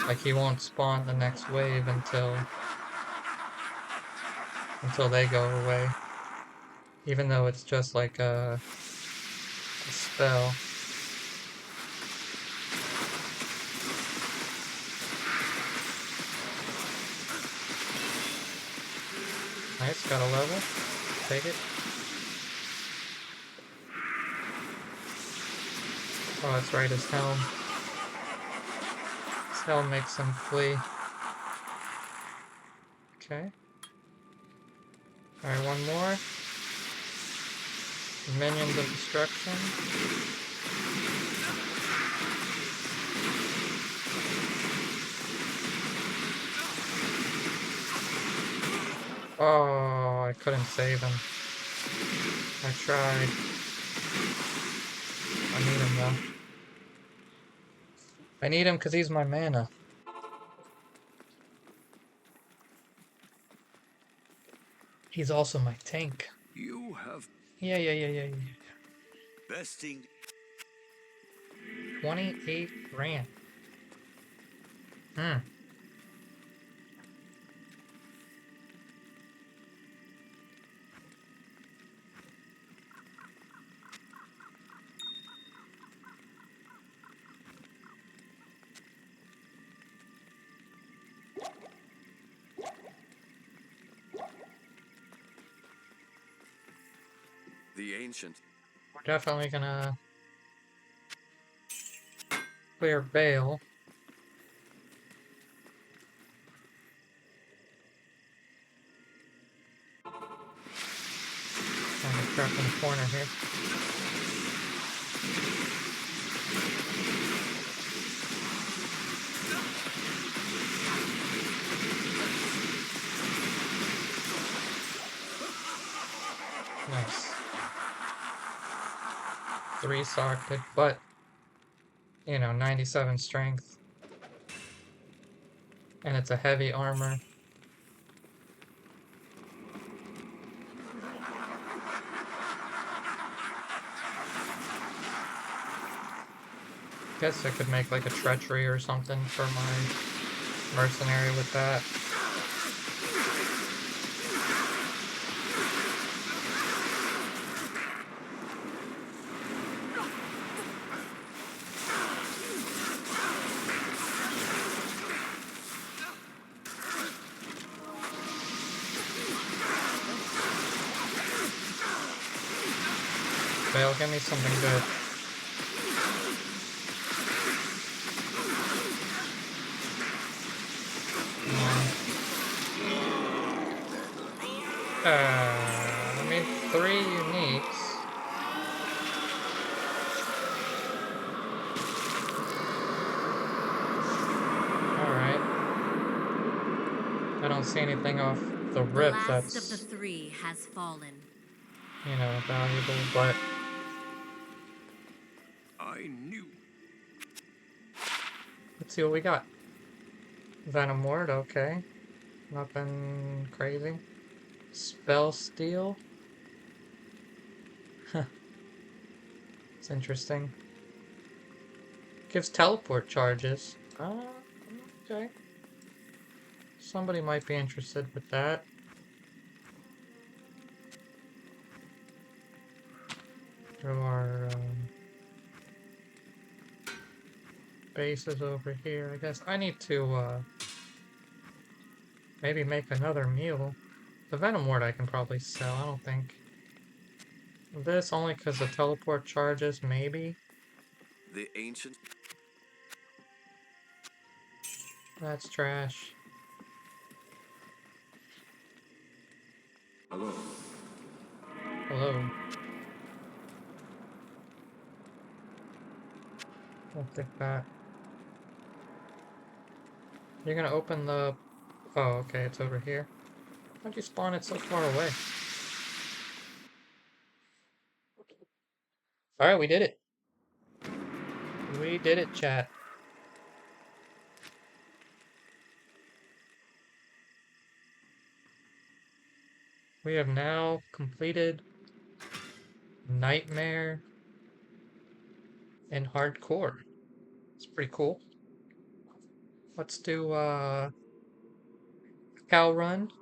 Like, he won't spawn the next wave until they go away. Even though it's just like a spell. Nice, got a level. Take it. Oh, that's right, his helm. His helm makes him flee. Okay. Alright, one more. Minions of Destruction. Oh, I couldn't save him. I tried. I need him though. I need him because he's my mana. He's also my tank. You have Yeah. besting. 28 grand. Hmm. The ancient. We're definitely gonna clear Bale. I'm gonna trap in the corner here. Nice. 3 socket, but, you know, 97 strength. And it's a heavy armor. Guess I could make like a treachery or something for my mercenary with that. Bale, give me something good. I made 3 uniques. Alright. I don't see anything off the rip The last of the that's, 3 has fallen. you know, valuable, but I knew. let's see what we got. Venom Ward, okay. Nothing crazy. Spell Steal. It's interesting. Gives teleport charges. Okay. Somebody might be interested with that. There are bases over here. I guess I need to maybe make another mule. The Venom Ward I can probably sell. I don't think. This only because the teleport charges, maybe. The ancient. That's trash. Hello. Hello. I'll take that. You're gonna open the... Oh, okay, it's over here. How'd you spawn it so far away? Alright, we did it. We did it, chat. We have now completed Nightmare and Hardcore. It's pretty cool. Let's do Cow Run.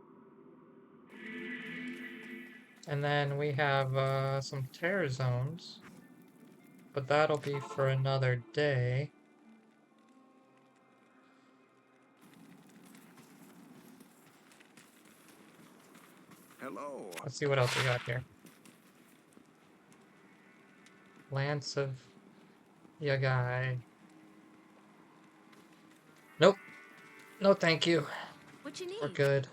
And then we have some Terror Zones. But that'll be for another day. Hello. Let's see what else we got here. Lance of Yagai. Nope. No, thank you. What you We're need? good.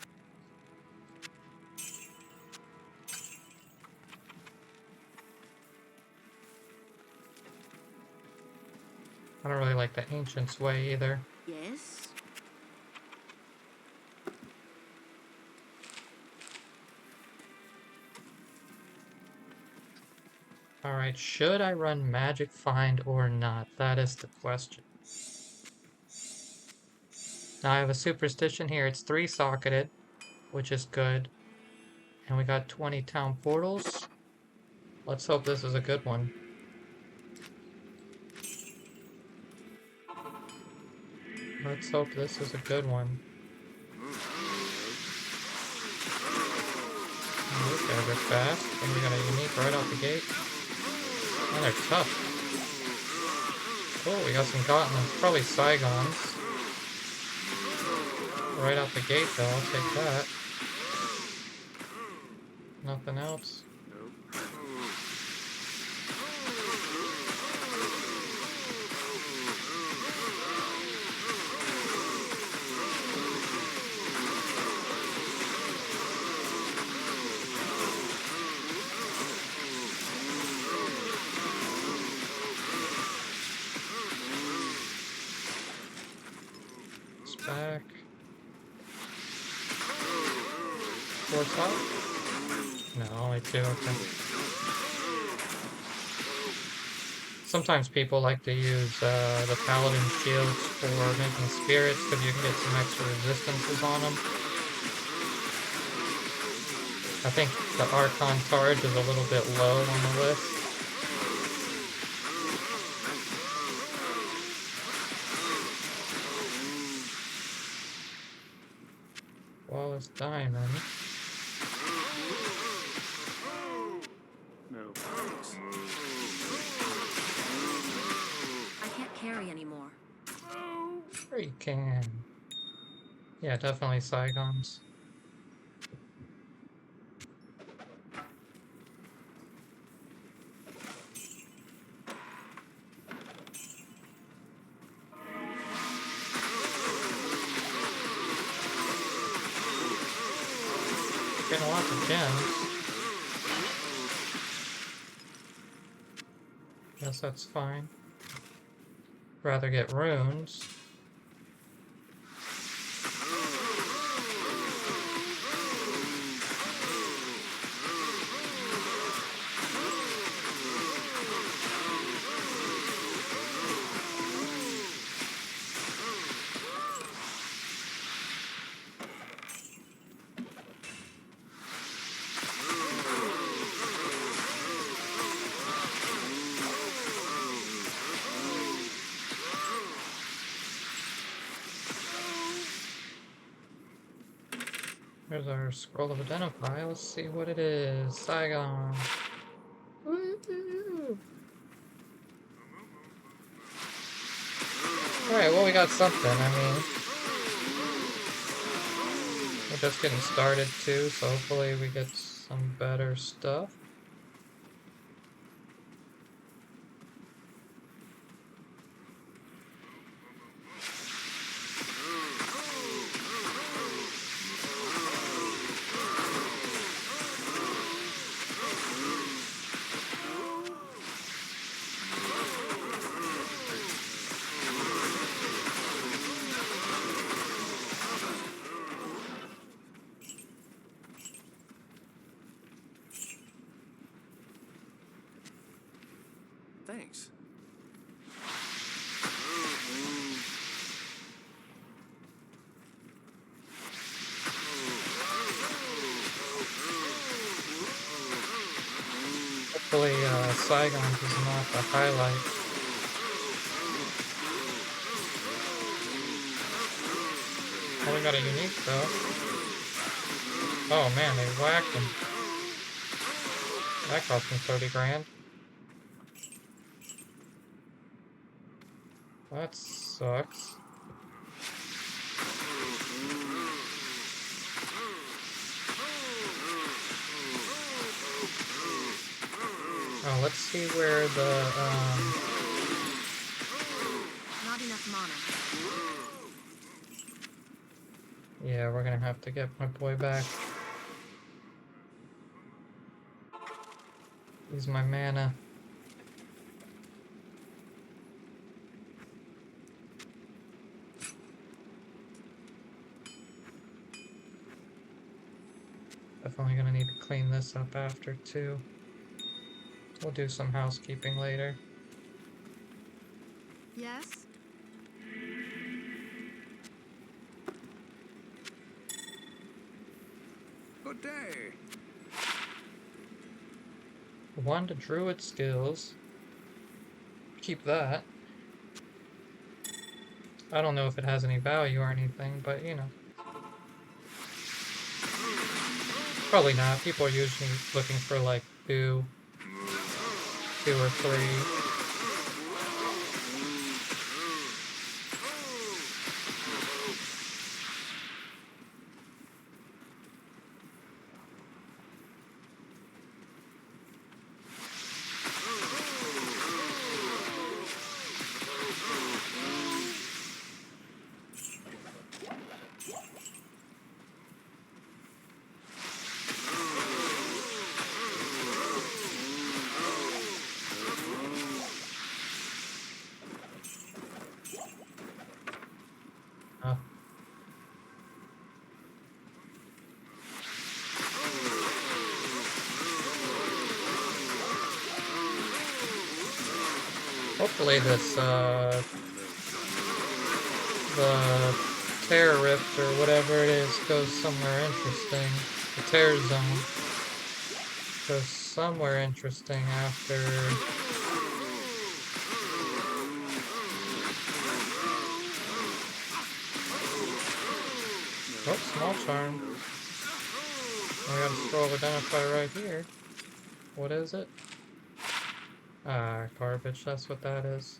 I don't really like the Ancient's way either. Yes. Alright, should I run Magic Find or not? That is the question. Now I have a superstition here. It's 3-socketed, which is good. And we got 20 town portals. Let's hope this is a good one. Let's hope this is a good one. Oh, these guys are fast. And we got a unique right out the gate. Oh, they're tough. Oh, we got some gauntlets. Probably Saigons. Right out the gate, though. I'll take that. Nothing else. It's back. Force up? No, only 2. Okay. Sometimes people like to use the Paladin shields for making spirits because you can get some extra resistances on them. I think the Archon charge is a little bit low on the list. Flawless Diamond. No thanks. I can't carry anymore. Sure you can. Yeah, definitely Saigons. Getting lots of gems. Guess that's fine. Rather get runes. There's our scroll of identify. Let's see what it is. Saigon. Woo-hoo. Alright, well we got something. I mean, we're just getting started too, so hopefully we get some better stuff. Thanks. Hopefully, Saigons is not the highlight. Oh, we got a unique though. Oh man, they whacked him. That cost me 30 grand. That sucks. let's see where the, Not enough mana. yeah, we're gonna have to get my boy back. Use my mana. Definitely gonna need to clean this up after too. We'll do some housekeeping later. Yes? Good day. One to druid skills. Keep that. I don't know if it has any value or anything, but you know. Probably not. People are usually looking for like two or three. Uh, Hopefully this, the tear rift or whatever it is goes somewhere interesting. The tear zone goes somewhere interesting after. Oh, small charm. We got a scroll of identify right here. What is it? Ah, garbage. That's what that is.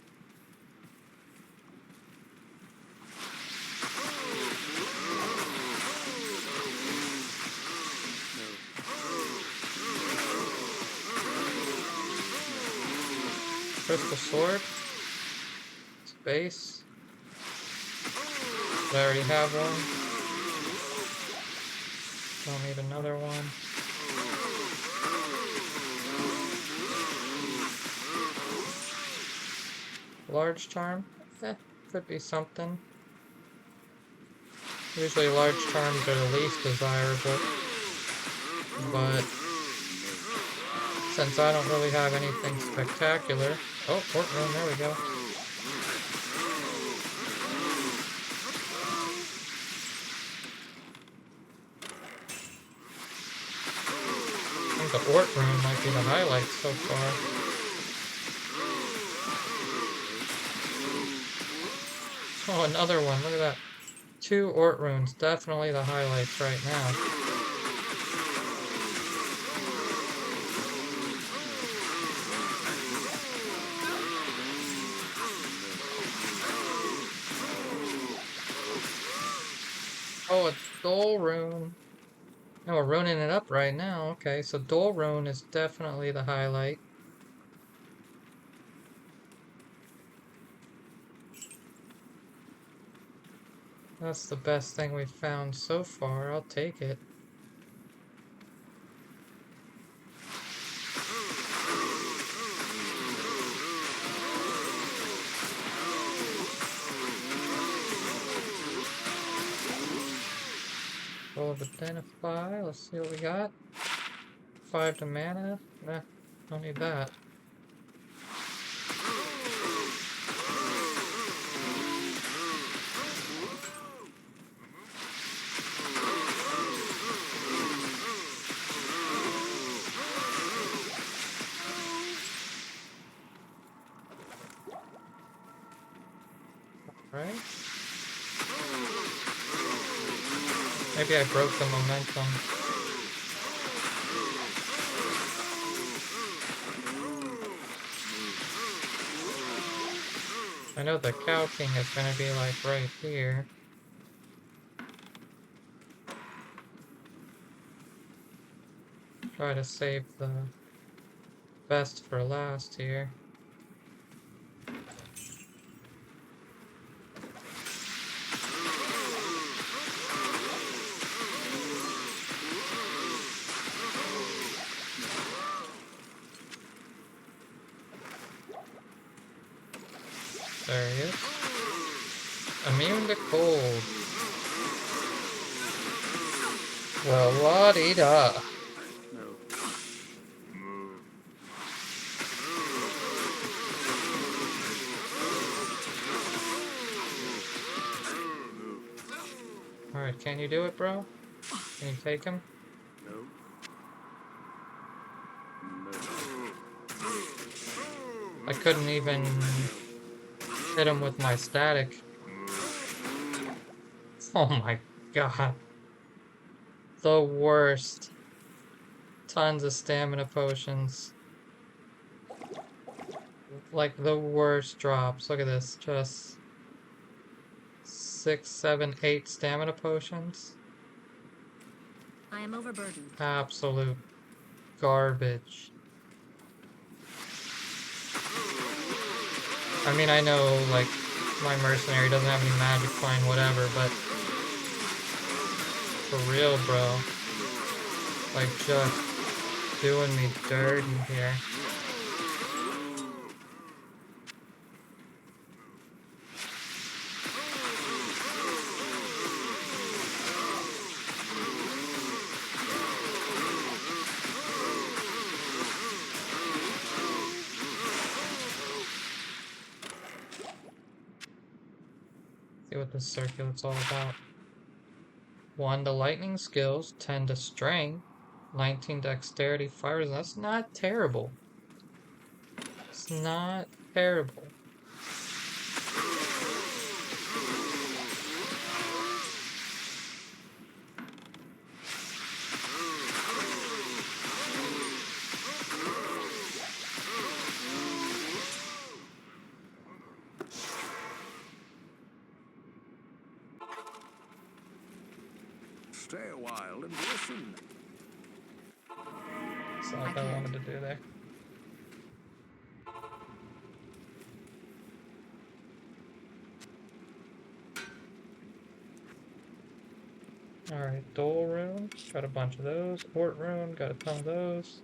Crystal sword. Space. Did I already have one? Don't need another one. Large charm? Could be something. Usually large charms are the least desirable. But since I don't really have anything spectacular. Oh, courtroom, there we go. I think the Ort room might be the highlight so far. Oh, another one. Look at that. 2 Ort runes. Definitely the highlights right now. Oh, it's Dol rune. No, we're runing it up right now. Okay, so Dol rune is definitely the highlight. That's the best thing we've found so far. I'll take it. Roll of identify. Let's see what we got. 5 to mana. Nah, don't need that. Right? Maybe I broke the momentum. I know the Cow King is gonna be like right here. Try to save the best for last here. There he is. Immune to cold. Well, la-dee-da. No. Alright, can you do it, bro? Can you take him? No. I couldn't even hit him with my static. Oh my god. The worst. Tons of stamina potions. Like the worst drops. Look at this. Just 6, 7, 8 stamina potions. I am overburdened. Absolute garbage. I mean, I know, like, my mercenary doesn't have any magic, fine, whatever, but for real, bro. Like, just doing me dirty here. See what this circuit's all about. 1 to lightning skills, 10 to strength, 19 dexterity, fires. That's not terrible. It's not terrible. Stay a while and listen. That's not what I wanted to do there. Alright, Dole Rune, got a bunch of those. Ort Rune, got a ton of those.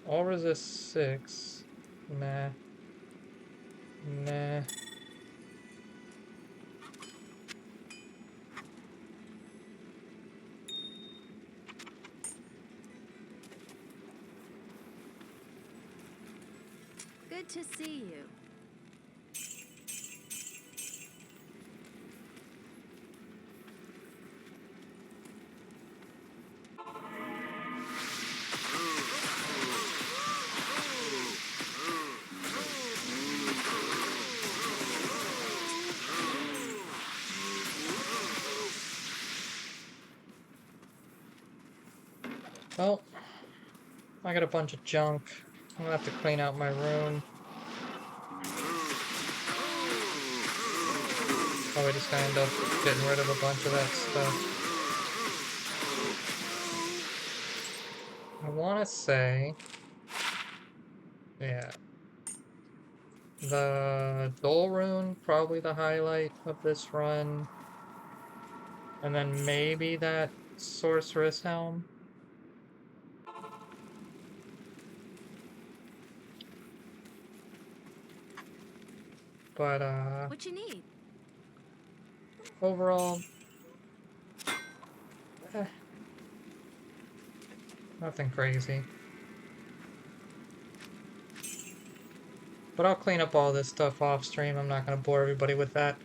All resist 6. Nah. Nah. Good to see you. Well, I got a bunch of junk. I'm gonna have to clean out my rune. Probably just gonna end up getting rid of a bunch of that stuff. I wanna say... yeah. The Dole Rune, probably the highlight of this run. And then maybe that Sorceress Helm. But, What you need? overall, nothing crazy. But I'll clean up all this stuff off stream. I'm not going to bore everybody with that.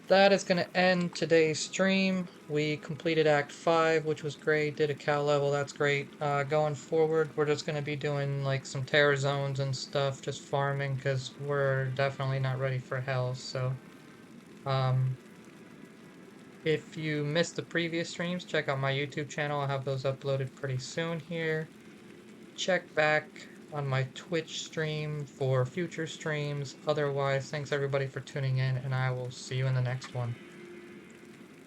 That is going to end today's stream. We completed Act 5, which was great. Did a cow level, that's great. Going forward, we're just going to be doing like some terror zones and stuff, just farming, because we're definitely not ready for hell. So, if you missed the previous streams, check out my YouTube channel. I'll have those uploaded pretty soon here. Check back on my Twitch stream for future streams. Otherwise, thanks everybody for tuning in, and I will see you in the next one.